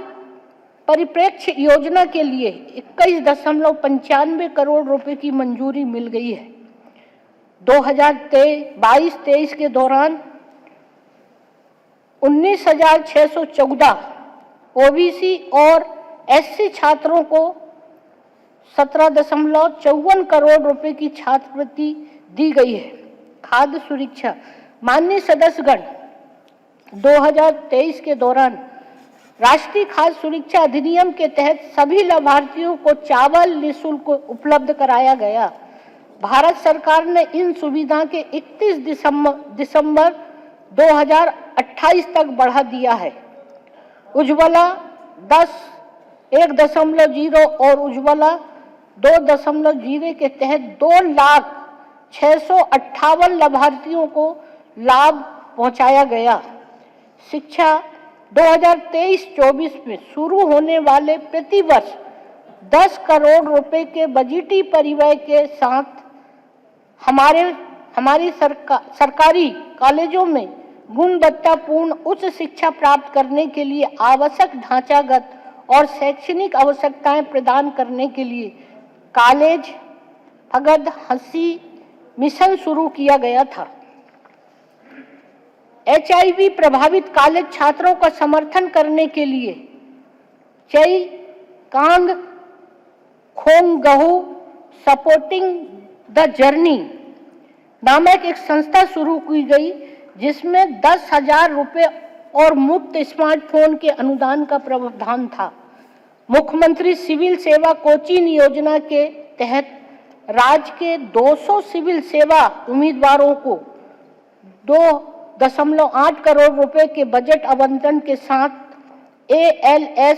परिप्रेक्ष्य योजना के लिए 21.95 करोड़ रुपए की मंजूरी मिल गई है। 2022-23 के दौरान 19,614 ओबीसी और एससी छात्रों को 17.54 करोड़ रुपए की छात्रवृत्ति दी गई है। खाद्य सुरक्षा, माननीय सदस्यगण, 2023 के दौरान राष्ट्रीय खाद्य सुरक्षा अधिनियम के तहत सभी लाभार्थियों को चावल निःशुल्क उपलब्ध कराया गया। भारत सरकार ने इन सुविधा के 31 दिसंबर 2028 तक बढ़ा दिया है। उज्ज्वला 1.0 और उज्ज्वला 2.0 के तहत 2,06,58 लाभार्थियों को लाभ पहुंचाया गया। शिक्षा 2023-24 में शुरू होने वाले प्रतिवर्ष 10 करोड़ रुपए के बजटीय परिव्यय के साथ हमारी सरकारी कॉलेजों में गुणवत्तापूर्ण उच्च शिक्षा प्राप्त करने के लिए आवश्यक ढांचागत और शैक्षणिक आवश्यकताएं प्रदान करने के लिए कॉलेज फगद हंसी मिशन शुरू किया गया था। HIV प्रभावित कॉलेज छात्रों का समर्थन करने के लिए चई कांग खोंगहू सपोर्टिंग द जर्नी नामक एक संस्था शुरू की गई, जिसमें 10,000 रुपये और मुफ्त स्मार्टफोन के अनुदान का प्रावधान था। मुख्यमंत्री सिविल सेवा कोचिंग योजना के तहत राज्य के 200 सिविल सेवा उम्मीदवारों को 2.8 करोड़ रुपए के बजट आवंटन के साथ ALS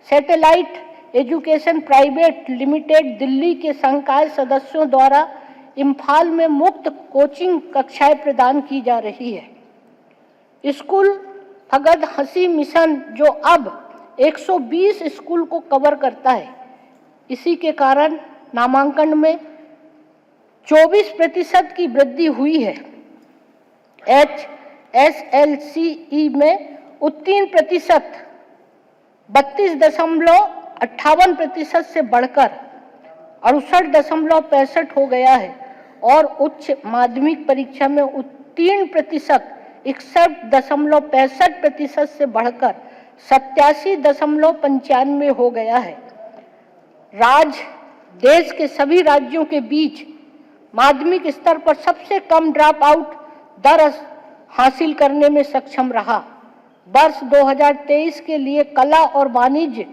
satellite education private limited Delhi के संकाय सदस्यों द्वारा इम्फाल में मुफ्त कोचिंग कक्षाएं प्रदान की जा रही है। स्कूल फगद हंसी मिशन जो अब 120 स्कूल को कवर करता है, इसी के कारण नामांकन में 24% की वृद्धि हुई है। HSLCE में उत्तीर्ण प्रतिशत 32.58% से बढ़कर 68.65 हो गया है और उच्च माध्यमिक परीक्षा में उत्तीर्ण प्रतिशत 61.65% से बढ़कर 87.95 हो गया है। देश के सभी राज्यों के बीच माध्यमिक स्तर पर सबसे कम ड्रॉप आउट दर हासिल करने में सक्षम रहा। वर्ष 2023 के लिए कला और वाणिज्य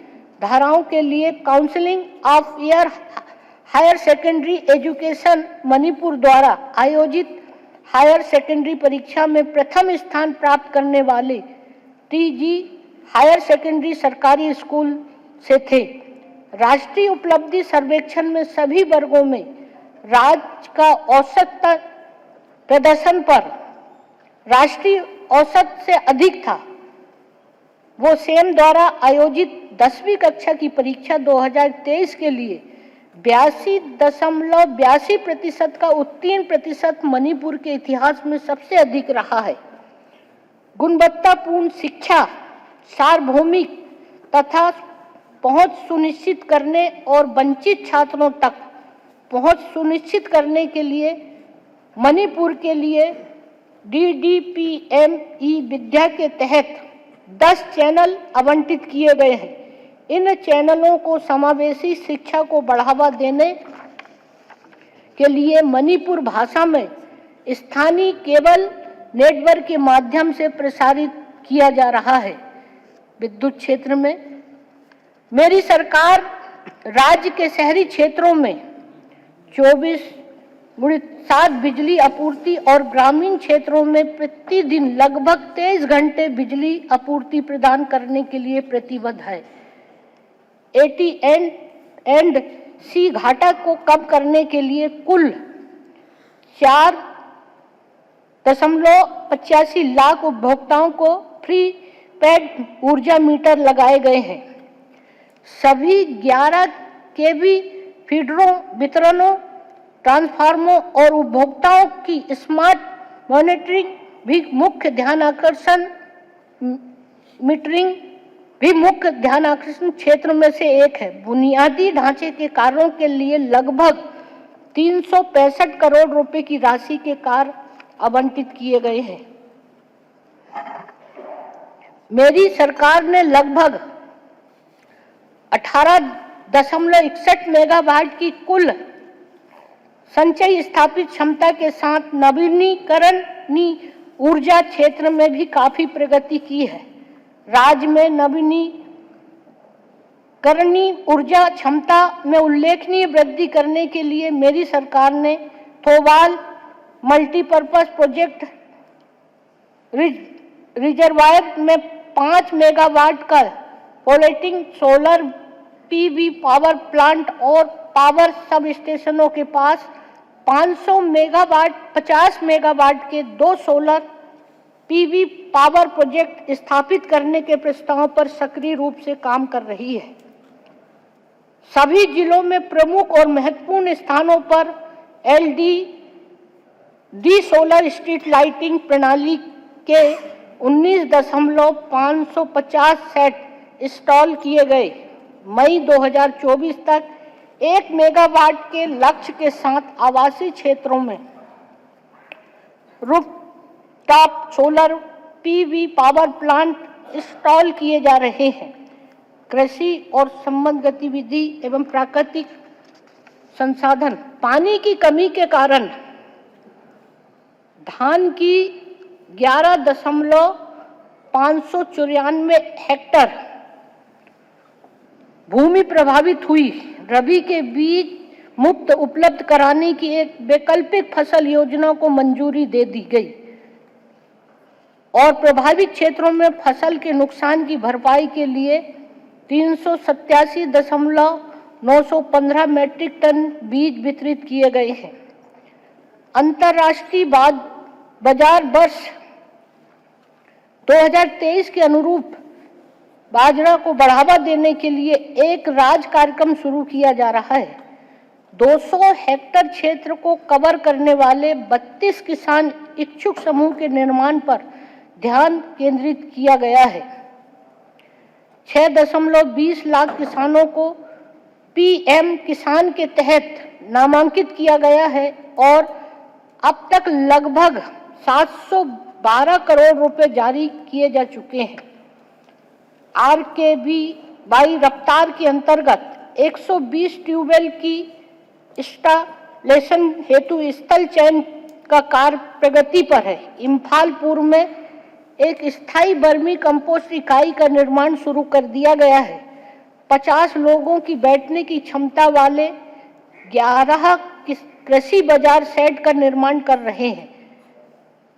धाराओं के लिए counselling of year higher secondary education Manipur द्वारा आयोजित हायर सेकेंडरी परीक्षा में प्रथम स्थान प्राप्त करने वाले TG हायर सेकेंडरी सरकारी स्कूल से थे। राष्ट्रीय उपलब्धि सर्वेक्षण में सभी वर्गों में राज्य का औसत प्रदर्शन पर राष्ट्रीय औसत से अधिक था। वो सेम द्वारा आयोजित 10वीं कक्षा की परीक्षा 2023 के लिए 82.82% का उत्तीर्ण प्रतिशत मणिपुर के इतिहास में सबसे अधिक रहा है। गुणवत्तापूर्ण शिक्षा, सार्वभौमिक तथा पहुंच सुनिश्चित करने और वंचित छात्रों तक पहुंच सुनिश्चित करने के लिए मणिपुर के लिए DDPME विद्या के तहत 10 चैनल आवंटित किए गए हैं। इन चैनलों को समावेशी शिक्षा को बढ़ावा देने के लिए मणिपुर भाषा में स्थानीय केबल नेटवर्क के माध्यम से प्रसारित किया जा रहा है। विद्युत क्षेत्र में मेरी सरकार राज्य के शहरी क्षेत्रों में 24/7 बिजली आपूर्ति और ग्रामीण क्षेत्रों में प्रतिदिन लगभग 23 घंटे बिजली आपूर्ति प्रदान करने के लिए प्रतिबद्ध है। AT&C घाटा को कम करने के लिए कुल 4.85 लाख उपभोक्ताओं को फ्री पेड ऊर्जा मीटर लगाए गए हैं। सभी 11 kV फीडरों, वितरणों, ट्रांसफार्मरों और उपभोक्ताओं की स्मार्ट मॉनिटरिंग भी मुख्य ध्यान आकर्षण क्षेत्र में से एक है। बुनियादी ढांचे के कार्यों के लिए लगभग 365 करोड़ रुपए की राशि के कार्य आवंटित किए गए हैं। मेरी सरकार ने लगभग 18.61 मेगावाट की कुल संचयी स्थापित क्षमता के साथ नवीनीकरणीय ऊर्जा क्षेत्र में भी काफी प्रगति की है। राज्य में नवीनीकरणीय ऊर्जा क्षमता में उल्लेखनीय वृद्धि करने के लिए मेरी सरकार ने थोबाल मल्टीपर्पज प्रोजेक्ट रिजर्वायर में 5 मेगावाट का floating solar PV power plant और पावर सब स्टेशनों के पास 50 मेगावाट के 2 सोलर पीवी पावर प्रोजेक्ट स्थापित करने के प्रस्ताव पर सक्रिय रूप से काम कर रही है। सभी जिलों में प्रमुख और महत्वपूर्ण स्थानों पर एलईडी सोलर स्ट्रीट लाइटिंग प्रणाली के 19,550 सेट इंस्टॉल किए गए। मई 2024 तक 1 मेगावाट के लक्ष्य के साथ आवासीय क्षेत्रों में rooftop solar PV power plant install किए जा रहे हैं। कृषि और संबद्ध गतिविधि एवं प्राकृतिक संसाधन। पानी की कमी के कारण धान की 11,594 हेक्टेयर भूमि प्रभावित हुई। रबी के बीज मुफ्त उपलब्ध कराने की एक वैकल्पिक फसल योजना को मंजूरी दे दी गई और प्रभावित क्षेत्रों में फसल के नुकसान की भरपाई के लिए 387,915 मीट्रिक टन बीज वितरित किए गए हैं। अंतर्राष्ट्रीय बाजार वर्ष 2023 के अनुरूप बाजरा को बढ़ावा देने के लिए एक राज्य कार्यक्रम शुरू किया जा रहा है। 200 हेक्टेयर क्षेत्र को कवर करने वाले 32 किसान इच्छुक समूह के निर्माण पर ध्यान केंद्रित किया गया है। 6.20 लाख किसानों को पीएम किसान के तहत नामांकित किया गया है और अब तक लगभग 712 करोड़ रुपए जारी किए जा चुके हैं। RKBY रफ्तार के अंतर्गत 120 ट्यूबवेल की इंस्टॉलेशन हेतु स्थल चयन का कार्य प्रगति पर है। इम्फाल पूर्व में एक स्थायी वर्मी कंपोस्ट इकाई का निर्माण शुरू कर दिया गया है। 50 लोगों की बैठने की क्षमता वाले 11 कृषि बाजार सेट का निर्माण कर रहे हैं।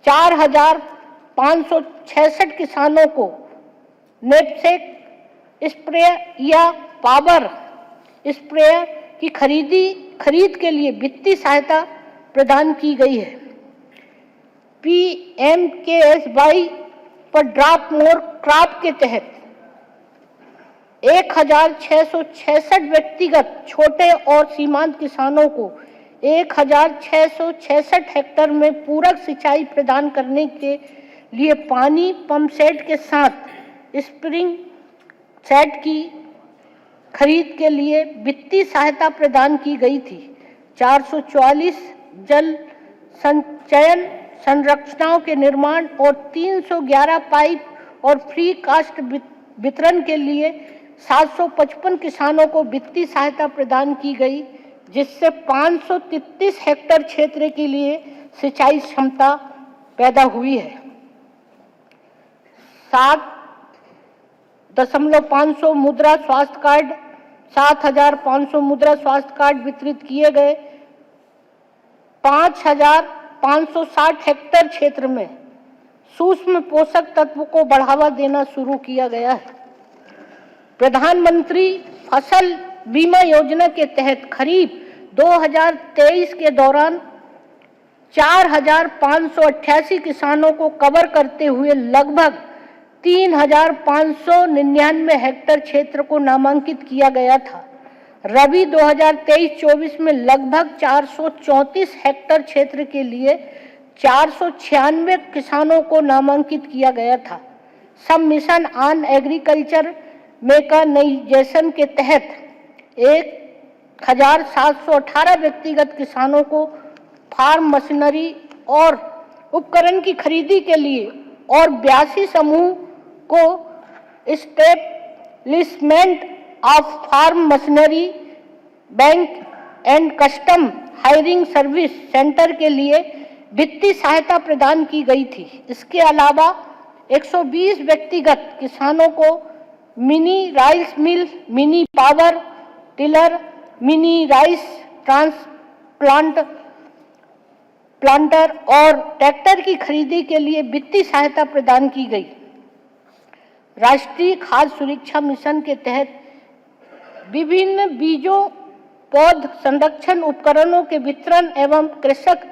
4,566 किसानों को नेपसेक स्प्रेयर या पावर स्प्रेयर की खरीद के लिए वित्तीय सहायता प्रदान की गई है। PMKSY पर ड्रॉप मोर क्रॉप के तहत 1,666 व्यक्तिगत छोटे और सीमांत किसानों को 1,666 हेक्टेयर में पूरक सिंचाई प्रदान करने के लिए पानी पंप सेट के साथ स्प्रिंग सेट की खरीद के लिए वित्तीय सहायता प्रदान की गई थी। 444 जल संचयन संरचनाओं के निर्माण और 311 पाइप और फ्री कास्ट वितरण के लिए 755 किसानों को वित्तीय सहायता प्रदान की गई, जिससे 533 हेक्टेयर क्षेत्र के लिए सिंचाई क्षमता पैदा हुई है। 7,500 मुद्रा स्वास्थ्य कार्ड 7,500 मुद्रा स्वास्थ्य कार्ड वितरित किए गए। 5,560 हेक्टेयर क्षेत्र में सूक्ष्म पोषक तत्व को बढ़ावा देना शुरू किया गया है। प्रधानमंत्री फसल बीमा योजना के तहत खरीफ 2023 के दौरान 4,588 किसानों को कवर करते हुए लगभग 3,599 हेक्टेयर क्षेत्र को नामांकित किया गया था। रबी 2023-24 में लगभग 434 हेक्टेयर क्षेत्र के लिए 496 किसानों को नामांकित किया गया था। सब मिशन ऑन एग्रीकल्चर मेकानाइजेशन के तहत 1,718 व्यक्तिगत किसानों को फार्म मशीनरी और उपकरण की खरीदी के लिए और 82 समूह को establishment of farm machinery, bank and custom hiring service centre के लिए वित्तीय सहायता प्रदान की गई थी। इसके अलावा 120 व्यक्तिगत किसानों को mini rice mill, mini power tiller, mini rice planter और ट्रैक्टर की खरीदी के लिए वित्तीय सहायता प्रदान की गई। राष्ट्रीय खाद्य सुरक्षा मिशन के तहत विभिन्न बीजों, पौध संरक्षण उपकरणों के वितरण एवं कृषक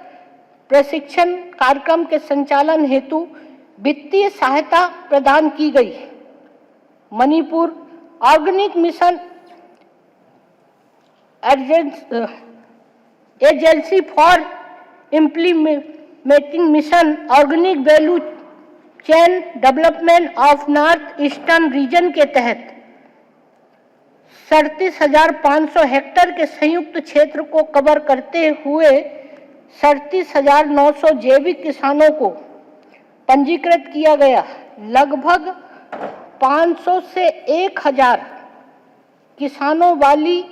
प्रशिक्षण कार्यक्रम के संचालन हेतु वित्तीय सहायता प्रदान की गई। Manipur organic mission agency for implementing mission organic value chain development of north eastern region के तहत 37,500 हेक्टेयर के संयुक्त क्षेत्र को कवर करते हुए 37,900 जैविक किसानों को पंजीकृत किया गया। लगभग 500 से 1,000 किसानों वाली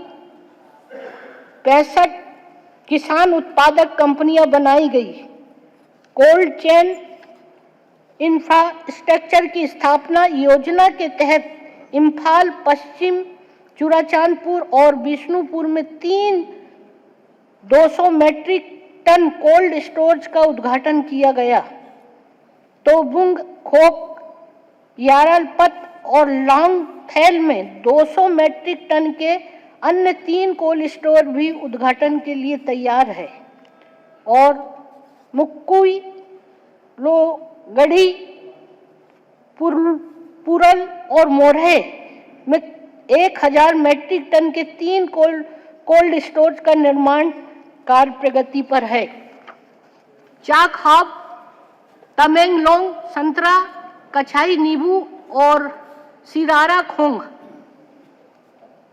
65 किसान उत्पादक कंपनियां बनाई गई। कोल्ड चेन इंफ्रास्ट्रक्चर की स्थापना योजना के तहत इम्फाल, पश्चिम चुराचांदपुर और बिष्णुपुर में 200 मैट्रिक टन कोल्ड स्टोरेज का उद्घाटन किया गया। तोबुंग, खोक, यारलपत और लॉन्गथैल में 200 मैट्रिक टन के अन्य 3 कोल्ड स्टोर भी उद्घाटन के लिए तैयार है और मुक्कुई, लोगड़ी, पुरल और मोरहे में 1,000 मैट्रिक टन के 3 कोल्ड स्टोरेज का निर्माण कार्य प्रगति पर है। चाकहाब, तमेंगलोंग संतरा, कछाई नींबू और सिरारा खोंग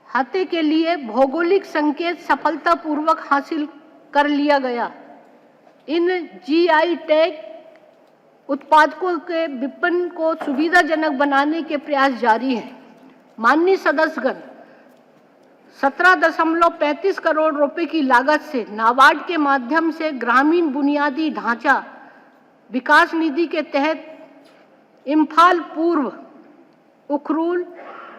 हाथे के लिए भौगोलिक संकेत सफलतापूर्वक हासिल कर लिया गया। इन जीआई टैग उत्पादकों के विपणन को सुविधाजनक बनाने के प्रयास जारी हैं। माननीय सदस्यगण, 17.35 करोड़ रुपए की लागत से नाबार्ड के माध्यम से ग्रामीण बुनियादी ढांचा विकास निधि के तहत इम्फाल पूर्व, उखरूल,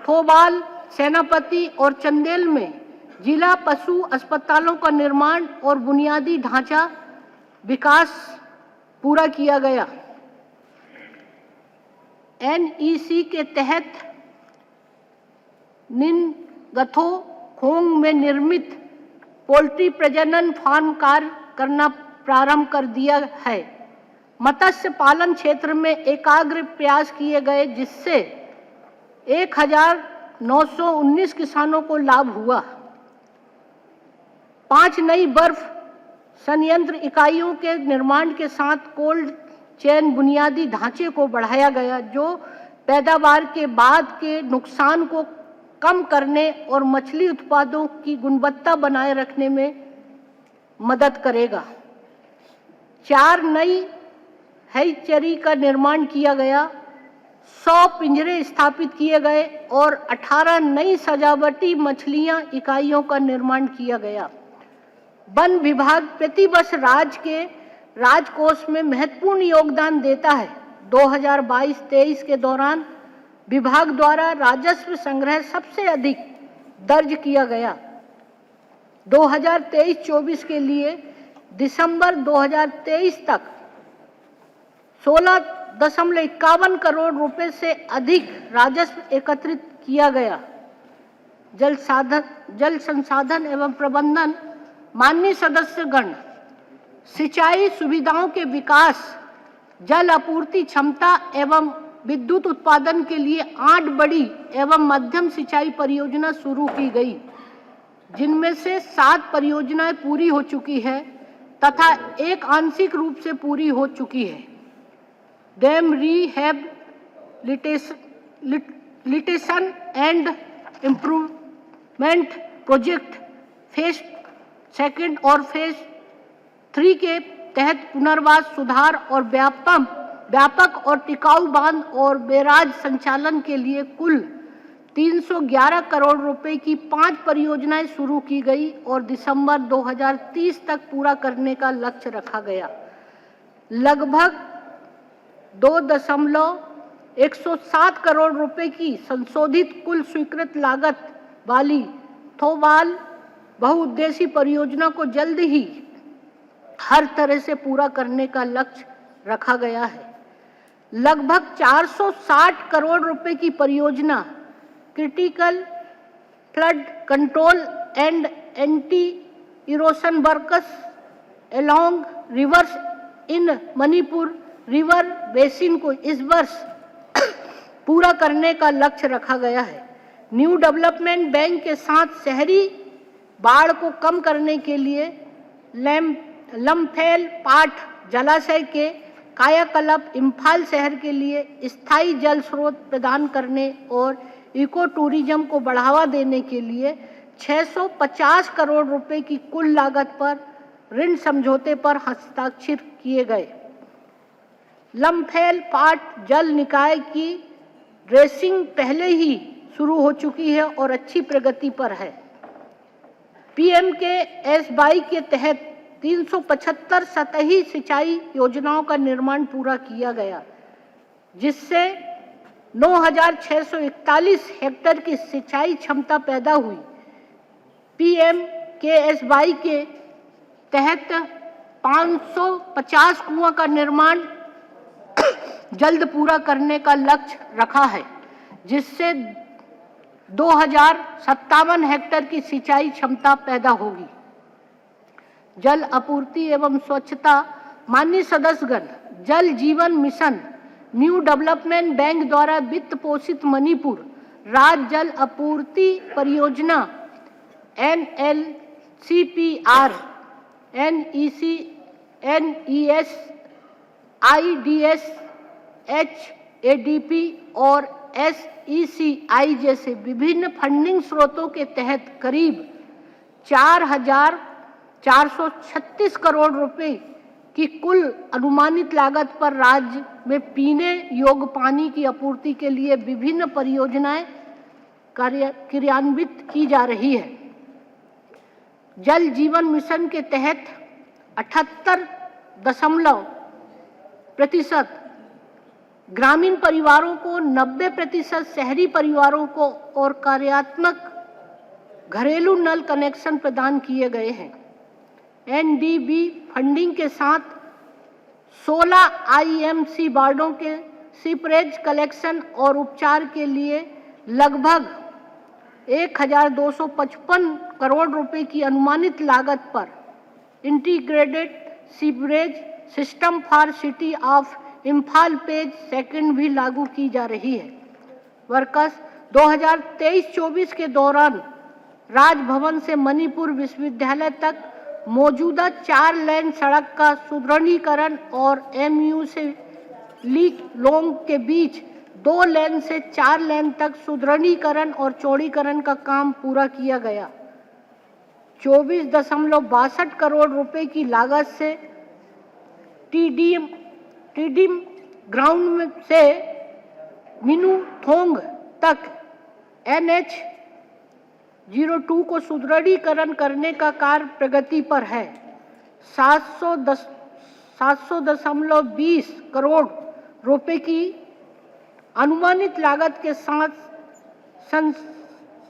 थोबाल, सेनापति और चंदेल में जिला पशु अस्पतालों का निर्माण और बुनियादी ढांचा विकास पूरा किया गया। एनईसी के तहत निनगथो खोंग में निर्मित पोल्ट्री प्रजनन फार्म कार्य करना प्रारंभ कर दिया है। मत्स्य पालन क्षेत्र में एकाग्र प्रयास किए गए जिससे 1,919 किसानों को लाभ हुआ। 5 नई बर्फ संयंत्र इकाइयों के निर्माण के साथ कोल्ड चेन बुनियादी ढांचे को बढ़ाया गया जो पैदावार के बाद के नुकसान को कम करने और मछली उत्पादों की गुणवत्ता बनाए रखने में मदद करेगा। 4 नई हैचरी का निर्माण किया गया, 100 पिंजरे स्थापित किए गए और 18 नई सजावटी मछलियां इकाइयों का निर्माण किया गया। वन विभाग प्रतिवर्ष राज्य के राजकोष में महत्वपूर्ण योगदान देता है। 2022-23 के दौरान विभाग द्वारा राजस्व संग्रह सबसे अधिक दर्ज किया गया। 2023-24 के लिए दिसंबर 2023 तक 16.51 करोड़ रुपए से अधिक राजस्व एकत्रित किया गया। जल संसाधन एवं प्रबंधन, माननीय सदस्यगण, सिंचाई सुविधाओं के विकास, जल आपूर्ति क्षमता एवं विद्युत उत्पादन के लिए 8 बड़ी एवं मध्यम सिंचाई परियोजना शुरू की गई, जिनमें से 7 परियोजनाएं पूरी हो चुकी है तथा 1 आंशिक रूप से पूरी हो चुकी है। Dam rehabilitation and improvement project phase 2 और फेज 3 के तहत पुनर्वास, सुधार और व्यापक और टिकाऊ बांध और बैराज संचालन के लिए कुल 311 करोड़ रुपए की 5 परियोजनाएं शुरू की गई और दिसंबर 2030 तक पूरा करने का लक्ष्य रखा गया। लगभग 2.107 करोड़ रुपए की संशोधित कुल स्वीकृत लागत वाली थोबाल बहुउद्देशीय परियोजना को जल्द ही हर तरह से पूरा करने का लक्ष्य रखा गया है। लगभग 460 करोड़ रुपए की परियोजना critical flood control and anti erosion works along reverse in Manipur river basin को इस वर्ष पूरा करने का लक्ष्य रखा गया है। न्यू डेवलपमेंट बैंक के साथ शहरी बाढ़ को कम करने के लिए लमफेल पाट जलाशय के कायाकल्प, इम्फाल शहर के लिए स्थायी जल स्रोत प्रदान करने और इको टूरिज्म को बढ़ावा देने के लिए 650 करोड़ रुपए की कुल लागत पर ऋण समझौते पर हस्ताक्षर किए गए। लमफेल पाट जल निकाय की ड्रेसिंग पहले ही शुरू हो चुकी है और अच्छी प्रगति पर है। PMKSY के तहत 375 सतही सिंचाई योजनाओं का निर्माण पूरा किया गया, जिससे 9,641 हेक्टेयर की सिंचाई क्षमता पैदा हुई। PMKSY के तहत 550 कुआं का निर्माण जल्द पूरा करने का लक्ष्य रखा है, जिससे 2,057 हेक्टेयर की सिंचाई क्षमता पैदा होगी। जल आपूर्ति एवं स्वच्छता। माननीय सदस्यगण, जल जीवन मिशन न्यू डेवलपमेंट बैंक द्वारा वित्त पोषित मणिपुर राज्य जल आपूर्ति परियोजना NLCPR, NEC, NES, IDS, HADP और SECI जैसे विभिन्न फंडिंग स्रोतों के तहत करीब 4,436 करोड़ रुपए की कुल अनुमानित लागत पर राज्य में पीने योग्य पानी की आपूर्ति के लिए विभिन्न परियोजनाएं क्रियान्वित की जा रही है। जल जीवन मिशन के तहत 78% ग्रामीण परिवारों को, 90% शहरी परिवारों को और कार्यात्मक घरेलू नल कनेक्शन प्रदान किए गए हैं। NDB फंडिंग के साथ 16 IMC वार्डों के सीपरेज कलेक्शन और उपचार के लिए लगभग 1,255 करोड़ रुपए की अनुमानित लागत पर integrated sewerage system for city of Imphal phase second भी लागू की जा रही है। वर्ष 2023-24 के दौरान राजभवन से मणिपुर विश्वविद्यालय तक मौजूदा 4 लेन सड़क का सुदृढ़ीकरण और MU से लीक लोंग के बीच 2 लेन से 4 लेन तक सुदृढ़ीकरण और चौड़ीकरण का काम पूरा किया गया। 24.62 करोड़ रुपए की लागत से TDM ग्राउंड से मिनुथोंग तक NH02 को सुदृढ़ीकरण करने का कार्य प्रगति पर है। 700.20 करोड़ रुपए की अनुमानित लागत के साथ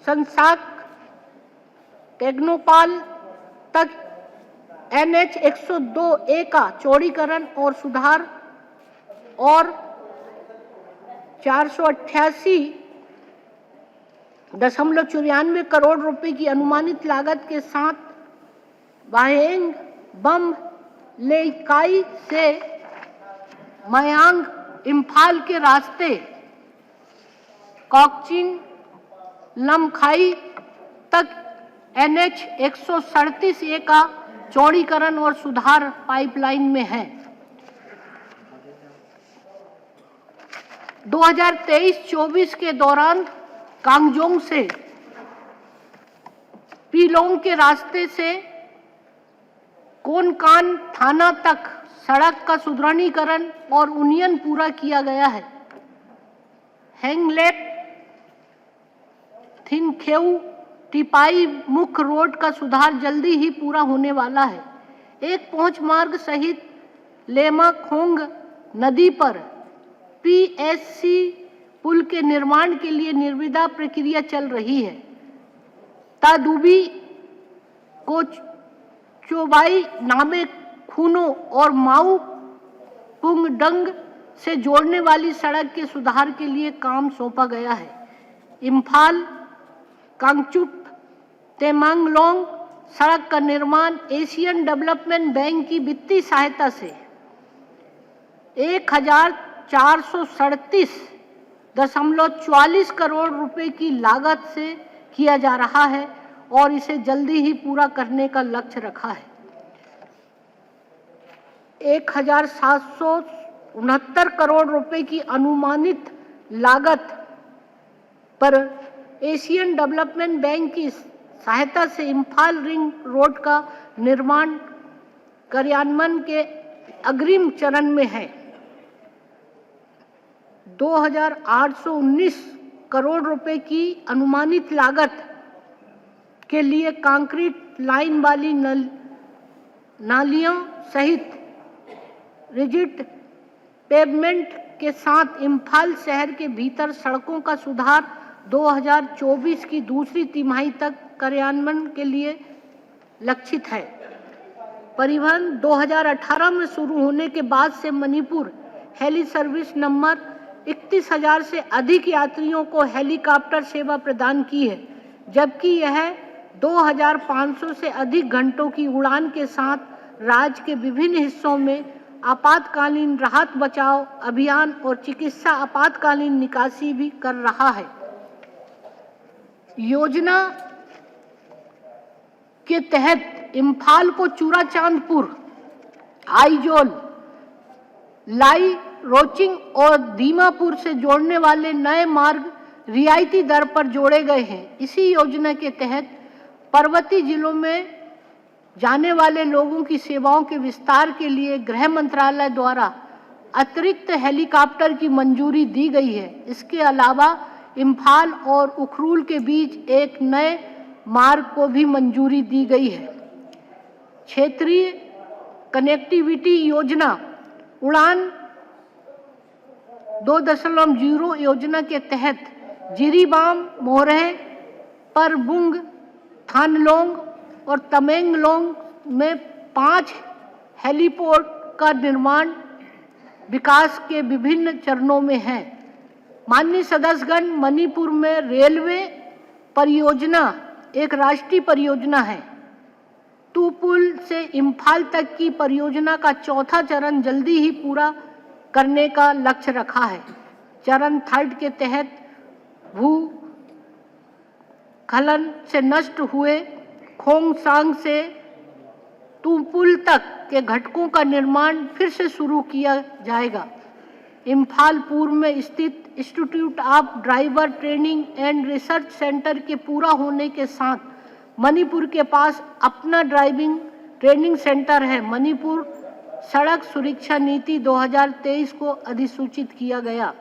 संसाक टेक्नोपाल तक NH102A का चौड़ीकरण और सुधार और 488.94 करोड़ रुपए की अनुमानित लागत के साथ बाहेंग बम लेकाई से मयांग इम्फाल के रास्ते कॉकचिंग लमखाई तक NH137A का चौड़ीकरण और सुधार पाइपलाइन में है। 2023-24 के दौरान कांगजोंग से पीलोंग के रास्ते से कोनकान थाना तक सड़क का सुदृढ़ीकरण और उन्नयन पूरा किया गया है। हैंगलेट थिनखेउ टिपाई मुख्य रोड का सुधार जल्दी ही पूरा होने वाला है। एक पहुंच मार्ग सहित लेमा खोंग नदी पर पीएससी पुल के निर्माण के लिए निर्विदा प्रक्रिया चल रही है। तादुबी को चोबाई नामे खूनो और माऊ पुंगडंग से जोड़ने वाली सड़क के सुधार के लिए काम सौंपा गया है। इम्फाल कांगचुप तेमांगलोंग सड़क का निर्माण एशियन डेवलपमेंट बैंक की वित्तीय सहायता से 1437.44 करोड़ रुपए की लागत से किया जा रहा है और इसे जल्दी ही पूरा करने का लक्ष्य रखा है। 1769 करोड़ रुपए की अनुमानित लागत पर एशियन डेवलपमेंट बैंक की सहायता से इम्फाल रिंग रोड का निर्माण कार्यान्वयन के अग्रिम चरण में है। 2819 करोड़ रुपए की अनुमानित लागत के लिए कंक्रीट लाइन वाली नालियों सहित रिजिड पेवमेंट के साथ इम्फाल शहर के भीतर सड़कों का सुधार 2024 की दूसरी तिमाही तक कार्यान्वयन के लिए लक्षित है। परिवहन 2018 में शुरू होने के बाद से मणिपुर हेली सर्विस नंबर 31,000 से अधिक यात्रियों को हेलीकॉप्टर सेवा प्रदान की है, जबकि यह 2,500 से अधिक घंटों की उड़ान के साथ राज्य के विभिन्न हिस्सों में आपातकालीन राहत बचाव अभियान और चिकित्सा आपातकालीन निकासी भी कर रहा है। योजना के तहत इम्फाल को चूड़ाचांदपुर, आइजोल, लाई रोचिंग और दीमापुर से जोड़ने वाले नए मार्ग रियायती दर पर जोड़े गए हैं। इसी योजना के तहत पर्वतीय जिलों में जाने वाले लोगों की सेवाओं के विस्तार के लिए गृह मंत्रालय द्वारा अतिरिक्त हेलीकॉप्टर की मंजूरी दी गई है। इसके अलावा इम्फाल और उखरूल के बीच एक नए मार्ग को भी मंजूरी दी गई है। क्षेत्रीय कनेक्टिविटी योजना उड़ान 2.0 योजना के तहत जिरीबाम, मोरह, परबुंग, थानलोंग और तमेंगलोंग में 5 हेलीपोर्ट का निर्माण विकास के विभिन्न चरणों में है। माननीय सदस्यगण, मणिपुर में रेलवे परियोजना एक राष्ट्रीय परियोजना है। तुपुल से इम्फाल तक की परियोजना का चौथा चरण जल्दी ही पूरा करने का लक्ष्य रखा है। चरण 3 के तहत भूस्खलन से नष्ट हुए खोंगसांग से तुपुल तक के घटकों का निर्माण फिर से शुरू किया जाएगा। इम्फाल पूर्व में स्थित institute of driver training and research centre के पूरा होने के साथ मणिपुर के पास अपना ड्राइविंग ट्रेनिंग सेंटर है। मणिपुर सड़क सुरक्षा नीति 2023 को अधिसूचित किया गया।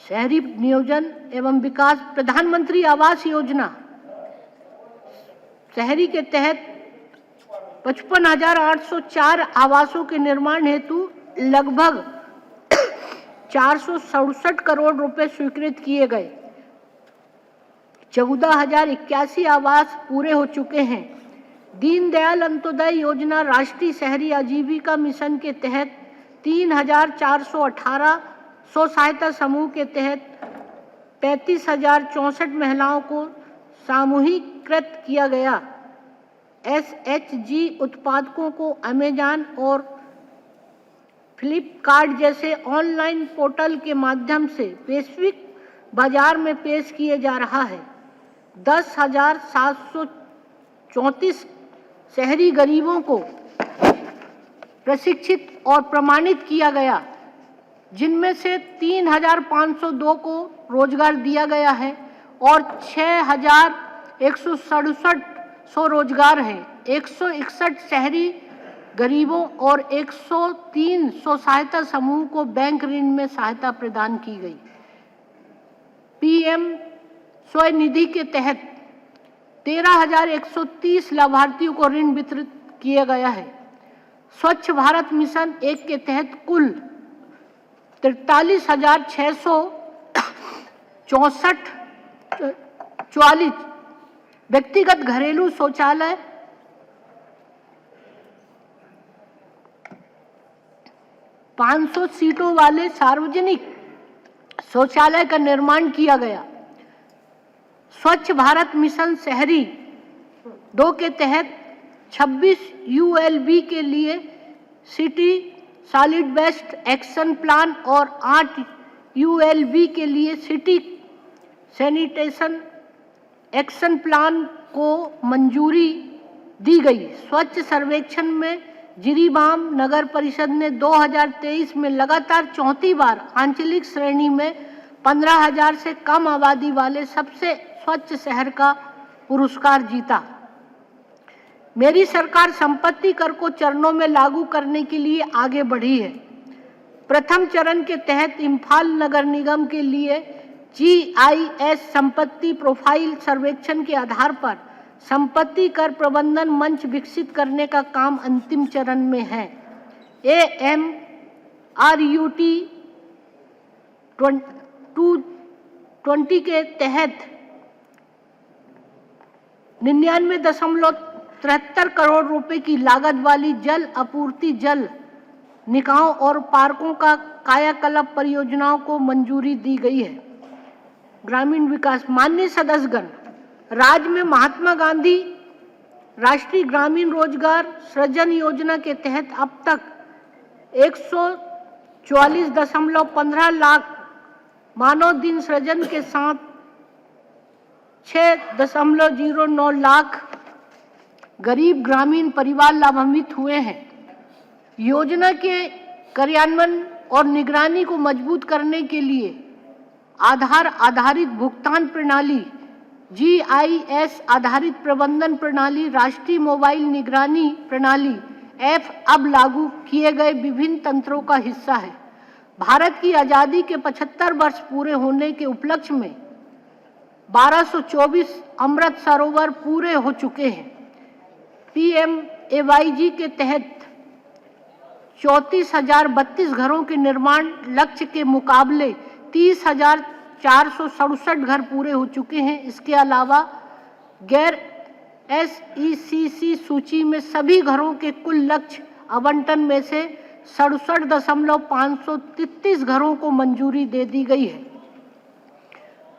शहरी नियोजन एवं विकास प्रधानमंत्री आवास योजना शहरी के तहत 55,804 आवासों के निर्माण हेतु लगभग 467 करोड़ रुपए स्वीकृत किए गए। 14,081 आवास पूरे हो चुके हैं। दीनदयाल अंत्योदय योजना राष्ट्रीय शहरी आजीविका मिशन के तहत 3,418 स्व सहायता समूह के तहत 35,064 महिलाओं को सामूहिकृत किया गया। SHG उत्पादकों को अमेज़न और फ्लिपकार्ट जैसे ऑनलाइन पोर्टल के माध्यम से वैश्विक बाजार में पेश किए जा रहा है। 10,734 शहरी गरीबों को प्रशिक्षित और प्रमाणित किया गया, जिनमें से 3,502 को रोजगार दिया गया है और 6,167 स्वरोजगार है। 161 शहरी गरीबों और 103 स्व सहायता समूह को बैंक ऋण में सहायता प्रदान की गई। PM स्वनिधि के तहत 13,130 लाभार्थियों को ऋण वितरित किया गया है। स्वच्छ भारत मिशन 1 के तहत कुल 43,644 व्यक्तिगत घरेलू शौचालय, 500 सीटों वाले सार्वजनिक शौचालय का निर्माण किया गया। स्वच्छ भारत मिशन शहरी 2 के तहत 26 ULB के लिए city solid waste action plan और 8 ULB के लिए सिटी सैनिटेशन एक्शन प्लान को मंजूरी दी गई। स्वच्छ सर्वेक्षण में जिरीबाम नगर परिषद ने 2023 में लगातार चौथी बार आंचलिक श्रेणी में 15,000 से कम आबादी वाले सबसे स्वच्छ शहर का पुरस्कार जीता। मेरी सरकार संपत्ति कर को चरणों में लागू करने के लिए आगे बढ़ी है। प्रथम चरण के तहत इम्फाल नगर निगम के लिए GIS संपत्ति प्रोफाइल सर्वेक्षण के आधार पर संपत्ति कर प्रबंधन मंच विकसित करने का काम अंतिम चरण में है। AMRUT 20 के तहत 99.73 करोड़ रुपए की लागत वाली जल आपूर्ति, जल निकायों और पार्कों का कायाकल्प परियोजनाओं को मंजूरी दी गई है। ग्रामीण विकास। माननीय सदस्यगण, राज्य में महात्मा गांधी राष्ट्रीय ग्रामीण रोजगार सृजन योजना के तहत अब तक 144.15 लाख मानव दिन सृजन के साथ 6.09 लाख गरीब ग्रामीण परिवार लाभान्वित हुए हैं। योजना के कार्यान्वयन और निगरानी को मजबूत करने के लिए आधार आधारित भुगतान प्रणाली, GIS आधारित प्रबंधन प्रणाली, राष्ट्रीय मोबाइल निगरानी प्रणाली ऐप अब लागू किए गए विभिन्न तंत्रों का हिस्सा है। भारत की आज़ादी के 75 वर्ष पूरे होने के उपलक्ष्य में 1224 अमृत सरोवर पूरे हो चुके हैं। PMAYG के तहत 34,032 घरों के निर्माण लक्ष्य के मुकाबले 30,467 घर पूरे हो चुके हैं। इसके अलावा गैर SECC सूची में सभी घरों के कुल लक्ष्य आवंटन में से 67.533 घरों को मंजूरी दे दी गई है।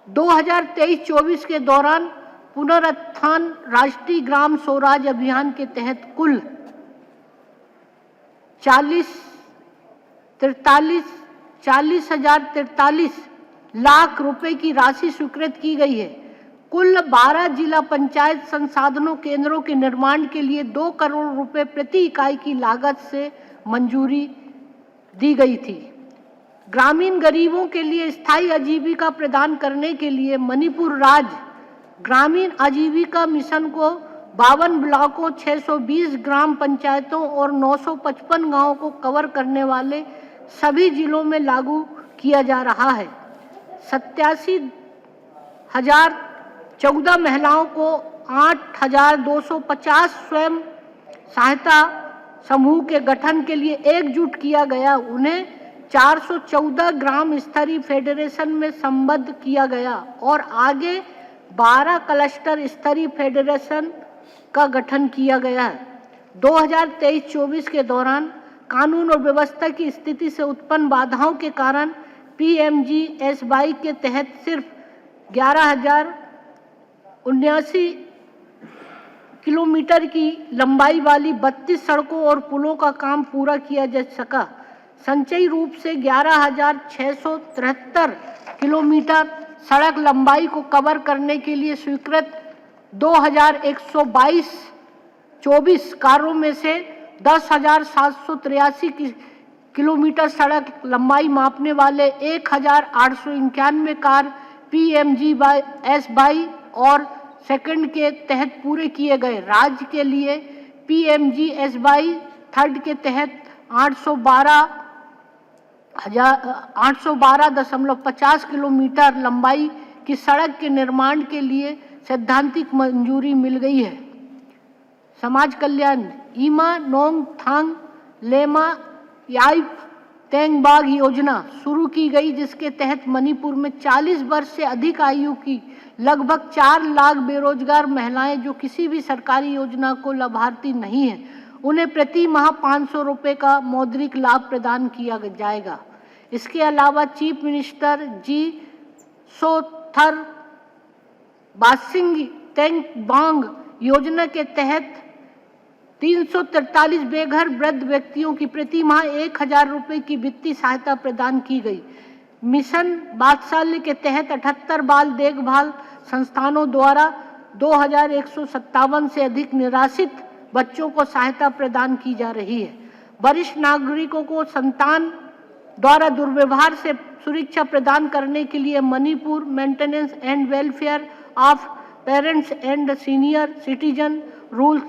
2023-24 के दौरान पुनरुत्थान राष्ट्रीय ग्राम स्वराज अभियान के तहत कुल 40,043 लाख रुपए की राशि स्वीकृत की गई है। कुल 12 जिला पंचायत संसाधनों केंद्रों के निर्माण के लिए 2 करोड़ रुपए प्रति इकाई की लागत से मंजूरी दी गई थी। ग्रामीण गरीबों के लिए स्थायी आजीविका प्रदान करने के लिए मणिपुर राज्य ग्रामीण आजीविका मिशन को 52 ब्लॉकों, 620 ग्राम पंचायतों और 955 गांवों को कवर करने वाले सभी जिलों में लागू किया जा रहा है। 87,014 महिलाओं को 8,250 स्वयं सहायता समूह के गठन के लिए एकजुट किया गया। उन्हें 414 ग्राम स्तरीय फेडरेशन में संबद्ध किया गया और आगे 12 क्लस्टर स्तरीय फेडरेशन का गठन किया गया है। 2023-24 के दौरान कानून और व्यवस्था की स्थिति से उत्पन्न बाधाओं के कारण PMGSY के तहत सिर्फ 11,079 किलोमीटर की लंबाई वाली 32 सड़कों और पुलों का काम पूरा किया जा सका। संचयी रूप से 11,673 किलोमीटर सड़क लंबाई को कवर करने के लिए स्वीकृत 2,122 कार्यों में से 10,783 किलोमीटर सड़क लंबाई मापने वाले 1,891 कार्य PMGSY और सेकंड के तहत पूरे किए गए। राज्य के लिए PMGSY थर्ड के तहत 812.50 किलोमीटर लंबाई की सड़क के निर्माण के लिए सैद्धांतिक मंजूरी मिल गई है। समाज कल्याण ईमा नोंग थांग लेमा याइप तेंगबाग योजना शुरू की गई, जिसके तहत मणिपुर में 40 वर्ष से अधिक आयु की लगभग 4 लाख बेरोजगार महिलाएं जो किसी भी सरकारी योजना को लाभार्थी नहीं है, उन्हें प्रति माह 500 रुपये का मौद्रिक लाभ प्रदान किया जाएगा। इसके अलावा चीफ मिनिस्टर जी सोथर बासिंग तेंगबांग योजना के तहत 343 बेघर वृद्ध व्यक्तियों की प्रति माह 1000 रुपये की वित्तीय सहायता प्रदान की गई। मिशन वात्सल्य के तहत 78 बाल देखभाल संस्थानों द्वारा 2157 से अधिक निराश्रित बच्चों को सहायता प्रदान की जा रही है। वरिष्ठ नागरिकों को संतान द्वारा दुर्व्यवहार से सुरक्षा प्रदान करने के लिए Manipur maintenance and welfare of parents and senior citizen rule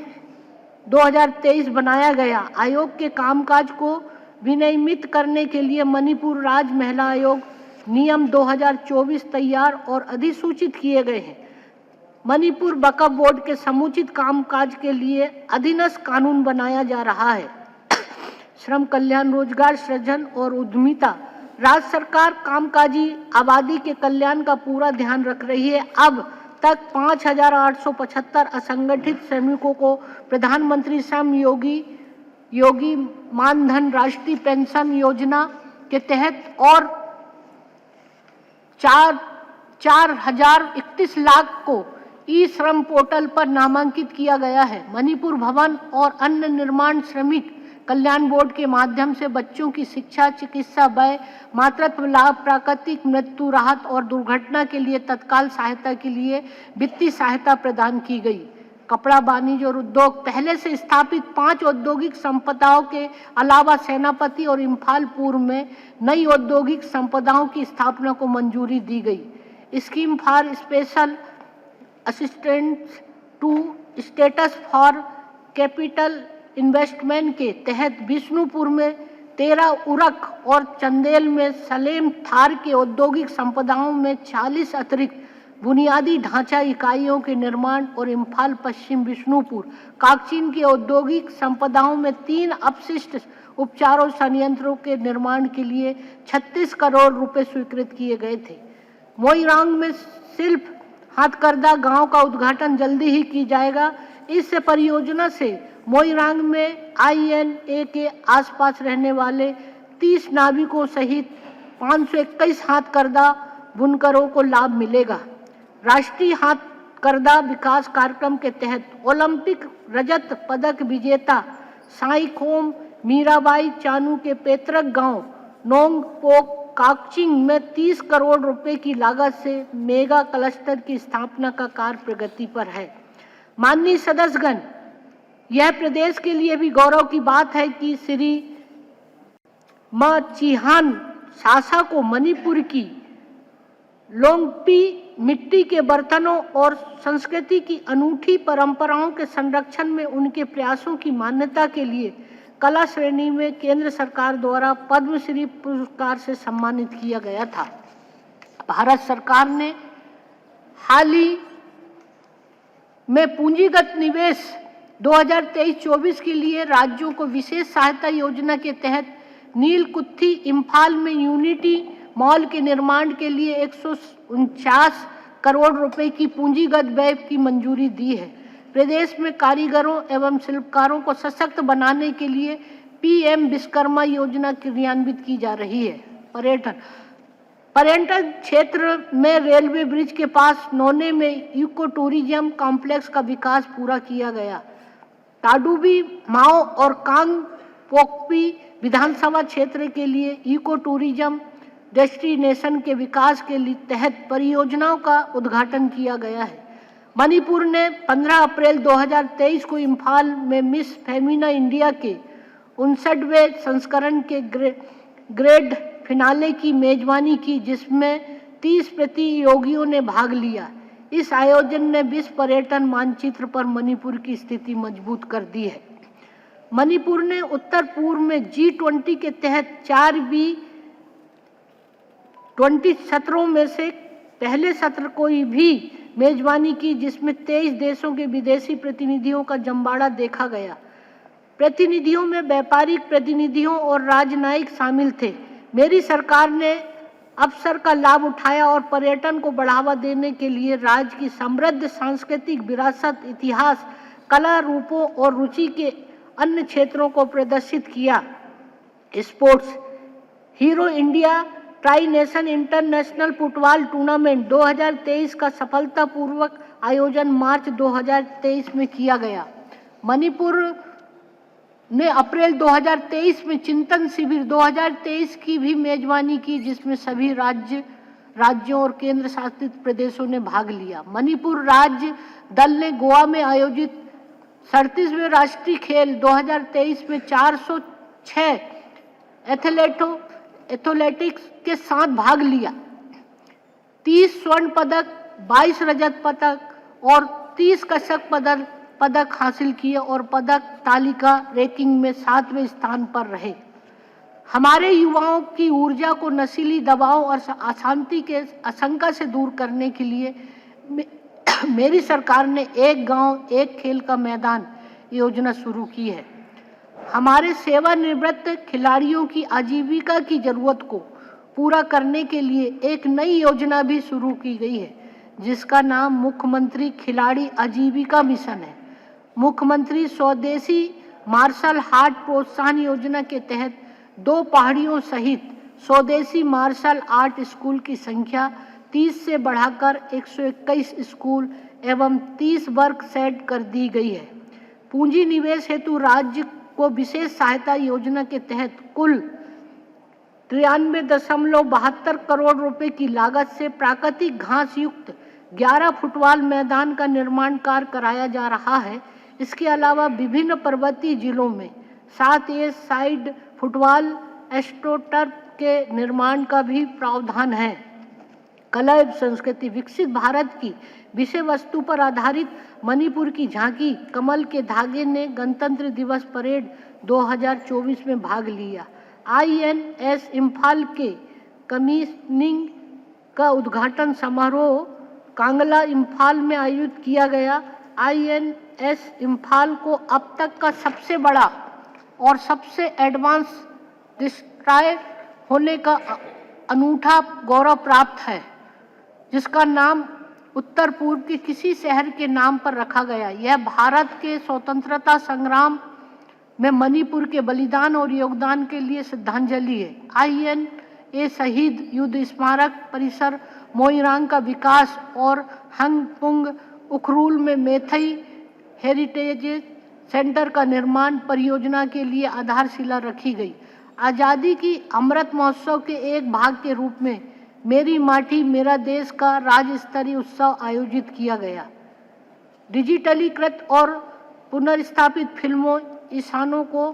2023 बनाया गया। आयोग के कामकाज को विनियमित करने के लिए मणिपुर राज्य महिला आयोग नियम 2024 तैयार और अधिसूचित किए गए हैं। मणिपुर वक्फ बोर्ड के समुचित कामकाज के लिए अधीनस्थ कानून बनाया जा रहा है। श्रम कल्याण, रोजगार सृजन और उद्यमिता राज्य सरकार कामकाजी आबादी के कल्याण का पूरा ध्यान रख रही है। अब तक 5875 असंगठित श्रमिकों को प्रधानमंत्री श्रम योगी मानधन राष्ट्रीय पेंशन योजना के तहत और 4,31 लाख को ई श्रम पोर्टल पर नामांकित किया गया है। मणिपुर भवन और अन्य निर्माण श्रमिक कल्याण बोर्ड के माध्यम से बच्चों की शिक्षा, चिकित्सा व्यय, मातृत्व लाभ, प्राकृतिक मृत्यु राहत और दुर्घटना के लिए तत्काल सहायता के लिए वित्तीय सहायता प्रदान की गई। कपड़ा, वाणिज्य और उद्योग पहले से स्थापित 5 औद्योगिक संपदाओं के अलावा सेनापति और इम्फाल पूर्व में नई औद्योगिक संपदाओं की स्थापना को मंजूरी दी गई। Scheme for special assistance to states for capital investment के तहत विष्णुपुर में 13 उरक और चंदेल में सलेम थार के औद्योगिक संपदाओं में 40 अतिरिक्त बुनियादी ढांचा इकाइयों के निर्माण और इम्फाल पश्चिम विष्णुपुर काकचिन की औद्योगिक संपदाओं में 3 अपशिष्ट उपचारों संयंत्रों के निर्माण के लिए 36 करोड़ रुपए स्वीकृत किए गए थे। मोइरांग में शिल्प हाथकरघा गांव का उद्घाटन जल्दी ही की जाएगा। इस परियोजना से मोइरांग में INA के आसपास रहने वाले 30 नाविकों सहित 521 हाथकरघा बुनकरों को लाभ मिलेगा। राष्ट्रीय हाथकरघा विकास कार्यक्रम के तहत ओलंपिक रजत पदक विजेता साईखोम मीराबाई चानू के पैतृक गांव नोंगपोक काकचिंग में 30 करोड़ रुपए की लागत से मेगा क्लस्टर की स्थापना का कार्य प्रगति पर है। माननीय सदस्यगण, यह प्रदेश के लिए भी गौरव की बात है कि श्री मा चिहान सासा को मणिपुर की लोंगपी मिट्टी के बर्तनों और संस्कृति की अनूठी परंपराओं के संरक्षण में उनके प्रयासों की मान्यता के लिए कला श्रेणी में केंद्र सरकार द्वारा पद्मश्री पुरस्कार से सम्मानित किया गया था। भारत सरकार ने हाल ही में पूंजीगत निवेश 2023-24 के लिए राज्यों को विशेष सहायता योजना के तहत नीलकुत्थी इम्फाल में यूनिटी मॉल के निर्माण के लिए 149 करोड़ रुपए की पूंजीगत व्यय की मंजूरी दी है। प्रदेश में कारीगरों एवं शिल्पकारों को सशक्त बनाने के लिए PM विश्वकर्मा योजना क्रियान्वित की जा रही है। पर्यटन क्षेत्र में रेलवे ब्रिज के पास नोने में इको टूरिज्म कॉम्प्लेक्स का विकास पूरा किया गया। टाडुबी, माओ और कांग पोकपी विधानसभा क्षेत्र के लिए इको टूरिज्म डेस्टिनेशन के विकास के लिए तहत परियोजनाओं का उद्घाटन किया गया है। मणिपुर ने 15 अप्रैल 2023 को इम्फाल में मिस फेमिना इंडिया के 59वें संस्करण के ग्रेड फिनाले की मेजबानी की, जिसमें 30 प्रतियोगियों ने भाग लिया। इस आयोजन ने विश्व पर्यटन मानचित्र पर मणिपुर की स्थिति मजबूत कर दी है। मणिपुर ने उत्तर पूर्व में G20 के तहत 4B20 सत्रों में से पहले सत्र को भी मेजबानी की, जिसमें 23 देशों के विदेशी प्रतिनिधियों का जमवाड़ा देखा गया। प्रतिनिधियों में व्यापारिक प्रतिनिधियों और राजनयिक शामिल थे। मेरी सरकार ने अवसर का लाभ उठाया और पर्यटन को बढ़ावा देने के लिए राज्य की समृद्ध सांस्कृतिक विरासत, इतिहास, कला रूपों और रुचि के अन्य क्षेत्रों को प्रदर्शित किया। Sports hero India tri nation international football tournament 2023 का सफलतापूर्वक आयोजन मार्च 2023 में किया गया। मणिपुर ने अप्रैल 2023 में चिंतन शिविर 2023 की भी मेजबानी की, जिसमें सभी राज्यों और केंद्र शासित प्रदेशों ने भाग लिया। मणिपुर राज्य दल ने गोवा में आयोजित 37वें राष्ट्रीय खेल 2023 में 406 एथलेटिक्स के साथ भाग लिया। 30 स्वर्ण पदक, 22 रजत पदक और 30 कसक पदक हासिल किए और पदक तालिका रैंकिंग में 7वें स्थान पर रहे। हमारे युवाओं की ऊर्जा को नशीली दबाव और अशांति के आशंका से दूर करने के लिए मेरी सरकार ने एक गांव एक खेल का मैदान योजना शुरू की है। हमारे सेवानिवृत्त खिलाड़ियों की आजीविका की जरूरत को पूरा करने के लिए एक नई योजना भी शुरू की गई है, जिसका नाम मुख्यमंत्री खिलाड़ी आजीविका मिशन है। मुख्यमंत्री स्वदेशी मार्शल आर्ट प्रोत्साहन योजना के तहत 2 पहाड़ियों सहित स्वदेशी मार्शल आर्ट स्कूल की संख्या 30 से बढ़ाकर 121 स्कूल एवं 30 वर्क सेट कर दी गई है। पूंजी निवेश हेतु राज्य को विशेष सहायता योजना के तहत कुल 93.72 करोड़ रुपए की लागत से प्राकृतिक घास युक्त 11 फुटबॉल मैदान का निर्माण कार्य कराया जा रहा है। इसके अलावा विभिन्न पर्वतीय जिलों में 7 साइड फुटबॉल एस्ट्रोटर्फ के निर्माण का भी प्रावधान है। कला एवं संस्कृति विकसित भारत की विषय वस्तु पर आधारित मणिपुर की झांकी कमल के धागे ने गणतंत्र दिवस परेड 2024 में भाग लिया। INS इम्फाल के कमीशनिंग का उद्घाटन समारोह कांगला इम्फाल में आयोजित किया गया। INS इम्फाल को अब तक का सबसे बड़ा और सबसे एडवांस डिस्ट्रॉयर होने का अनूठा गौरव प्राप्त है, जिसका नाम उत्तर पूर्व के किसी शहर के नाम पर रखा गया। यह भारत के स्वतंत्रता संग्राम में मणिपुर के बलिदान और योगदान के लिए श्रद्धांजलि है। INA शहीद युद्ध स्मारक परिसर मोइरांग का विकास और हंगपुंग उखरूल में मेथई हेरिटेज सेंटर का निर्माण परियोजना के लिए आधारशिला रखी गई। आज़ादी की अमृत महोत्सव के एक भाग के रूप में मेरी माटी मेरा देश का राज्य स्तरीय उत्सव आयोजित किया गया। डिजिटलीकृत और पुनर्स्थापित फिल्मों ईशानों को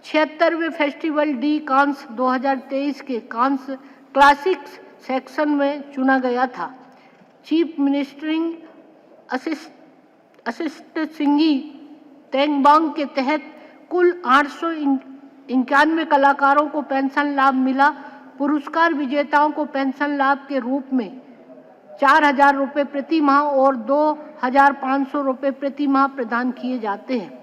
76वें फेस्टिवल डी कांस 2023 के कांस क्लासिक्स सेक्शन में चुना गया था। चीफ मिनिस्टरिंग असिस्ट सिंगी तेंगबांग के तहत कुल 891 कलाकारों को पेंशन लाभ मिला। पुरस्कार विजेताओं को पेंशन लाभ के रूप में 4,000 रुपये प्रति माह और 2,500 रुपये प्रति माह प्रदान किए जाते हैं।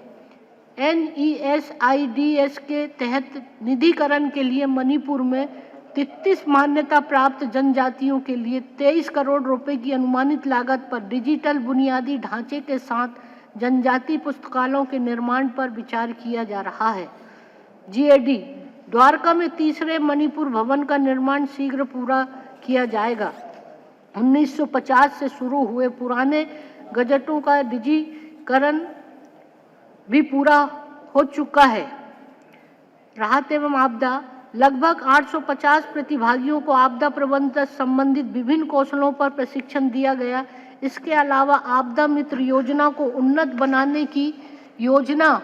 NESIDS के तहत निधिकरण के लिए मणिपुर में 33 मान्यता प्राप्त जनजातियों के लिए 23 करोड़ रुपए की अनुमानित लागत पर डिजिटल बुनियादी ढांचे के साथ जनजाति पुस्तकालयों के निर्माण पर विचार किया जा रहा है। GAD द्वारका में तीसरे मणिपुर भवन का निर्माण शीघ्र पूरा किया जाएगा। 1950 से शुरू हुए पुराने गजटों का डिजिटीकरण भी पूरा हो चुका है। राहत एवं आपदा लगभग 850 प्रतिभागियों को आपदा प्रबंधन संबंधित विभिन्न कौशलों पर प्रशिक्षण दिया गया। इसके अलावा आपदा मित्र योजना को उन्नत बनाने की योजना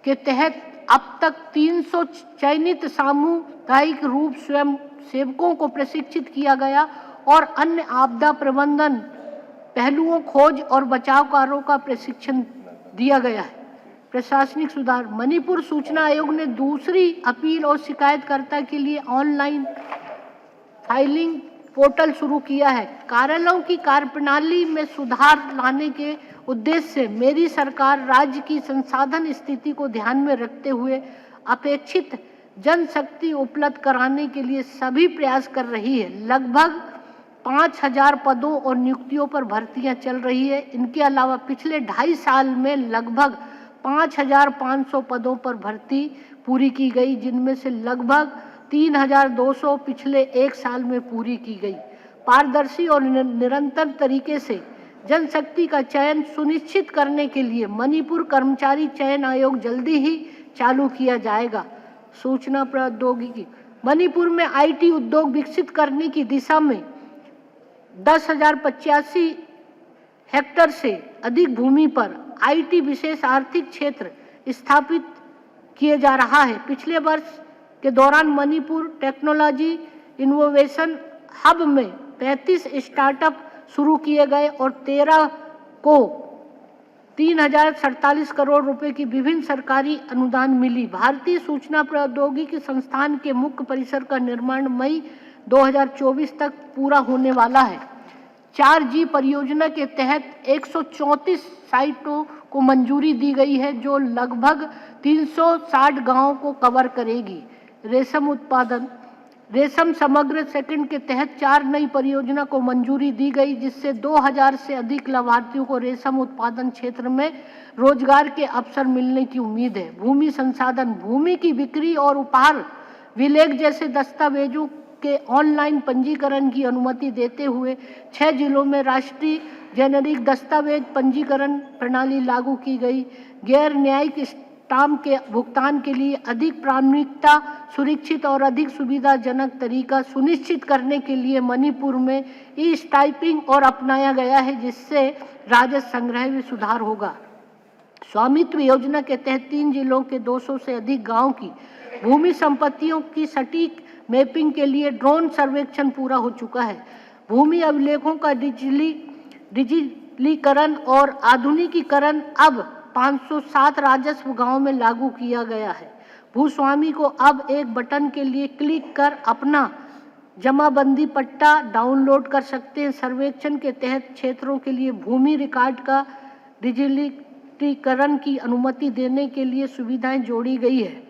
के तहत अब तक 300 चयनित सामुदायिक रूप स्वयं सेवकों को प्रशिक्षित किया गया और अन्य आपदा प्रबंधन पहलुओं खोज और बचाव कार्यों का प्रशिक्षण दिया गया है। प्रशासनिक सुधार मणिपुर सूचना आयोग ने दूसरी अपील और शिकायतकर्ता के लिए ऑनलाइन फाइलिंग पोर्टल शुरू किया है। कार्यालयों की कार्यप्रणाली में सुधार लाने के उद्देश्य से मेरी सरकार राज्य की संसाधन स्थिति को ध्यान में रखते हुए अपेक्षित जनशक्ति उपलब्ध कराने के लिए सभी प्रयास कर रही है। लगभग 5000 पदों और नियुक्तियों पर भर्तियां चल रही है। इनके अलावा पिछले 2.5 साल में लगभग 5500 पदों पर भर्ती पूरी की गई, जिनमें से लगभग 3200 पिछले 1 साल में पूरी की गई। पारदर्शी और निरंतर तरीके से जनशक्ति का चयन सुनिश्चित करने के लिए मणिपुर कर्मचारी चयन आयोग जल्दी ही चालू किया जाएगा। सूचना प्रौद्योगिकी, मणिपुर में आईटी उद्योग विकसित करने की दिशा में 10,085 हेक्टेयर से अधिक भूमि पर आईटी विशेष आर्थिक क्षेत्र स्थापित किए जा रहा है। पिछले वर्ष के दौरान मणिपुर टेक्नोलॉजी इनोवेशन हब में 35 स्टार्टअप शुरू किए गए और 13 को 3047 करोड़ रुपए की विभिन्न सरकारी अनुदान मिली। भारतीय सूचना प्रौद्योगिकी संस्थान के मुख्य परिसर का निर्माण मई 2024 तक पूरा होने वाला है। 4G परियोजना के तहत 134 साइटों को मंजूरी दी गई है, जो लगभग 360 गांवों को कवर करेगी। रेशम उत्पादन, रेशम समग्र सेकंड के तहत 4 नई परियोजना को मंजूरी दी गई, जिससे 2000 से अधिक लाभार्थियों को रेशम उत्पादन क्षेत्र में रोजगार के अवसर मिलने की उम्मीद है। भूमि संसाधन, भूमि की बिक्री और उपहार विलेख जैसे दस्तावेजों के ऑनलाइन पंजीकरण की अनुमति देते हुए 6 जिलों में राष्ट्रीय जेनेरिक दस्तावेज पंजीकरण प्रणाली लागू की गई। गैर न्यायिक स्टाम्प के भुगतान के लिए अधिक प्रामाणिकता, सुरक्षित और अधिक सुविधाजनक तरीका सुनिश्चित करने के लिए मणिपुर में ई स्टाम्पिंग और अपनाया गया है, जिससे राजस्व संग्रह में सुधार होगा। स्वामित्व योजना के तहत 3 जिलों के 200 से अधिक गांव की भूमि संपत्तियों की सटीक मैपिंग के लिए ड्रोन सर्वेक्षण पूरा हो चुका है। भूमि अभिलेखों का डिजिटलीकरण और आधुनिकीकरण अब 507 राजस्व गांव में लागू किया गया है। भूस्वामी को अब एक बटन के लिए क्लिक कर अपना जमाबंदी पट्टा डाउनलोड कर सकते हैं। सर्वेक्षण के तहत क्षेत्रों के लिए भूमि रिकॉर्ड का डिजिटलीकरण की अनुमति देने के लिए सुविधाएं जोड़ी गई है।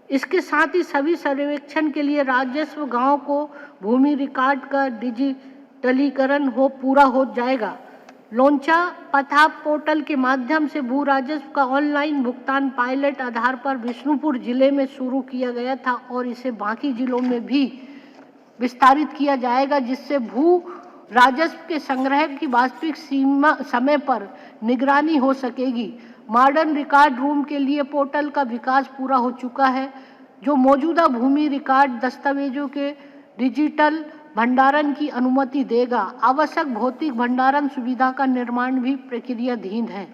इसके साथ ही सभी सर्वेक्षण के लिए राजस्व गांव को भूमि रिकॉर्ड का डिजिटलीकरण पूरा हो जाएगा। लोंचा पथा पोर्टल के माध्यम से भू राजस्व का ऑनलाइन भुगतान पायलट आधार पर विष्णुपुर जिले में शुरू किया गया था और इसे बाकी जिलों में भी विस्तारित किया जाएगा, जिससे भू राजस्व के संग्रह की वास्तविक समय पर निगरानी हो सकेगी। मॉडर्न रिकॉर्ड रूम के लिए पोर्टल का विकास पूरा हो चुका है, जो मौजूदा भूमि रिकॉर्ड दस्तावेजों के डिजिटल भंडारण की अनुमति देगा। आवश्यक भौतिक भंडारण सुविधा का निर्माण भी प्रक्रियाधीन है।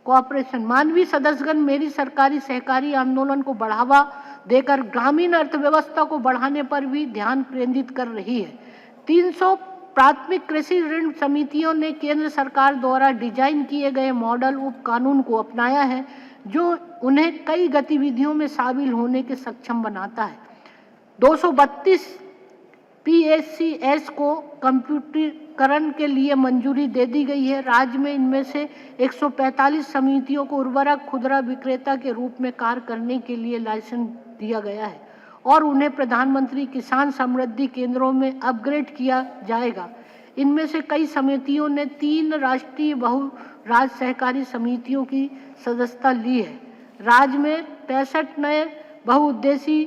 कोऑपरेशन, मानवीय सदस्यगण मेरी सरकारी सहकारी आंदोलन को बढ़ावा देकर ग्रामीण अर्थव्यवस्था को बढ़ाने पर भी ध्यान केंद्रित कर रही है। 300 प्राथमिक कृषि ऋण समितियों ने केंद्र सरकार द्वारा डिजाइन किए गए मॉडल उप कानून को अपनाया है, जो उन्हें कई गतिविधियों में शामिल होने के सक्षम बनाता है। 232 PSCS को कंप्यूटरीकरण के लिए मंजूरी दे दी गई है। राज्य में इनमें से 145 समितियों को उर्वरक खुदरा विक्रेता के रूप में कार्य करने के लिए लाइसेंस दिया गया है और उन्हें प्रधानमंत्री किसान समृद्धि केंद्रों में अपग्रेड किया जाएगा। इनमें से कई समितियों ने 3 राष्ट्रीय बहुराज्य सहकारी समितियों की सदस्यता ली है। राज्य में 65 नए बहुउद्देशीय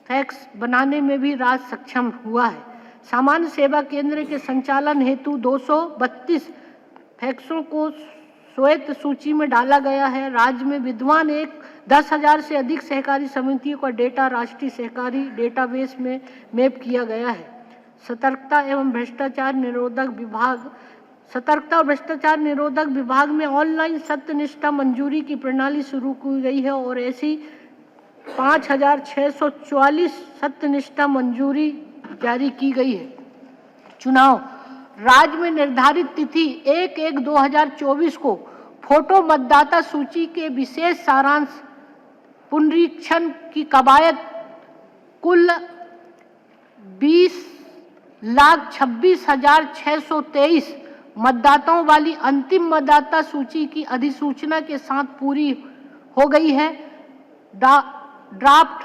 फैक्स बनाने में भी राज्य सक्षम हुआ है। सामान्य सेवा केंद्र के संचालन हेतु 232 फैक्सों को श्वेत सूची में डाला गया है। राज्य में विद्यमान 10,000 से अधिक सहकारी समितियों का डेटा राष्ट्रीय सहकारी डेटाबेस में मैप किया गया है। सतर्कता और भ्रष्टाचार निरोधक विभाग में ऑनलाइन सत्यनिष्ठा मंजूरी की प्रणाली शुरू की गई है और ऐसी 5,644 सत्यनिष्ठा मंजूरी जारी की गई है। चुनाव, राज्य में निर्धारित तिथि 1/1/2024 को फोटो मतदाता सूची के विशेष सारांश पुनरीक्षण की कवायद कुल 20 1,26,623 मतदाताओं वाली अंतिम मतदाता सूची की अधिसूचना के साथ पूरी हो गई है। ड्राफ्ट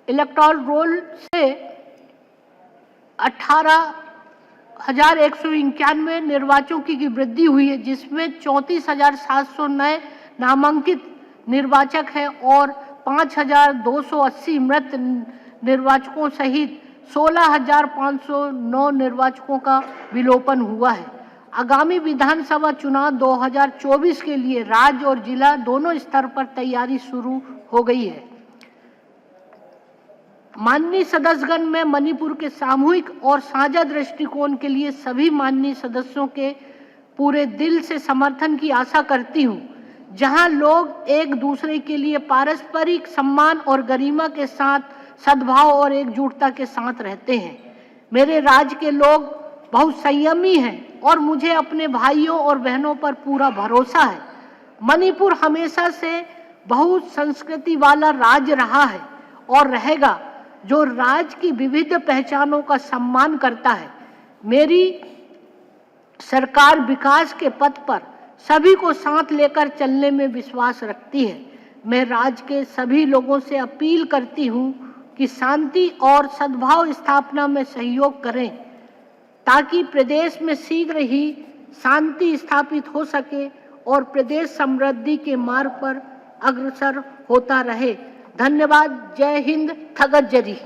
इलेक्टोरल रोल से 18,191 निर्वाचकों की वृद्धि हुई है, जिसमें 34,700 नए नामांकित निर्वाचक हैं और 5,280 मृत निर्वाचकों सहित 16,509 निर्वाचकों का विलोपन हुआ है। आगामी विधानसभा चुनाव 2024 के लिए राज्य और जिला दोनों स्तर पर तैयारी शुरू हो गई है। माननीय सदस्यगण, मैं मणिपुर के सामूहिक और साझा दृष्टिकोण के लिए सभी माननीय सदस्यों के पूरे दिल से समर्थन की आशा करती हूं, जहां लोग एक दूसरे के लिए पारस्परिक सम्मान और गरिमा के साथ सद्भाव और एकजुटता के साथ रहते हैं। मेरे राज्य के लोग बहुत संयमी हैं और मुझे अपने भाइयों और बहनों पर पूरा भरोसा है। मणिपुर हमेशा से बहुत संस्कृति वाला राज्य रहा है और रहेगा, जो राज्य की विविध पहचानों का सम्मान करता है। मेरी सरकार विकास के पथ पर सभी को साथ लेकर चलने में विश्वास रखती है। मैं राज्य के सभी लोगों से अपील करती हूं कि शांति और सद्भाव स्थापना में सहयोग करें, ताकि प्रदेश में शीघ्र ही शांति स्थापित हो सके और प्रदेश समृद्धि के मार्ग पर अग्रसर होता रहे। धन्यवाद। जय हिंद। थगत जरी।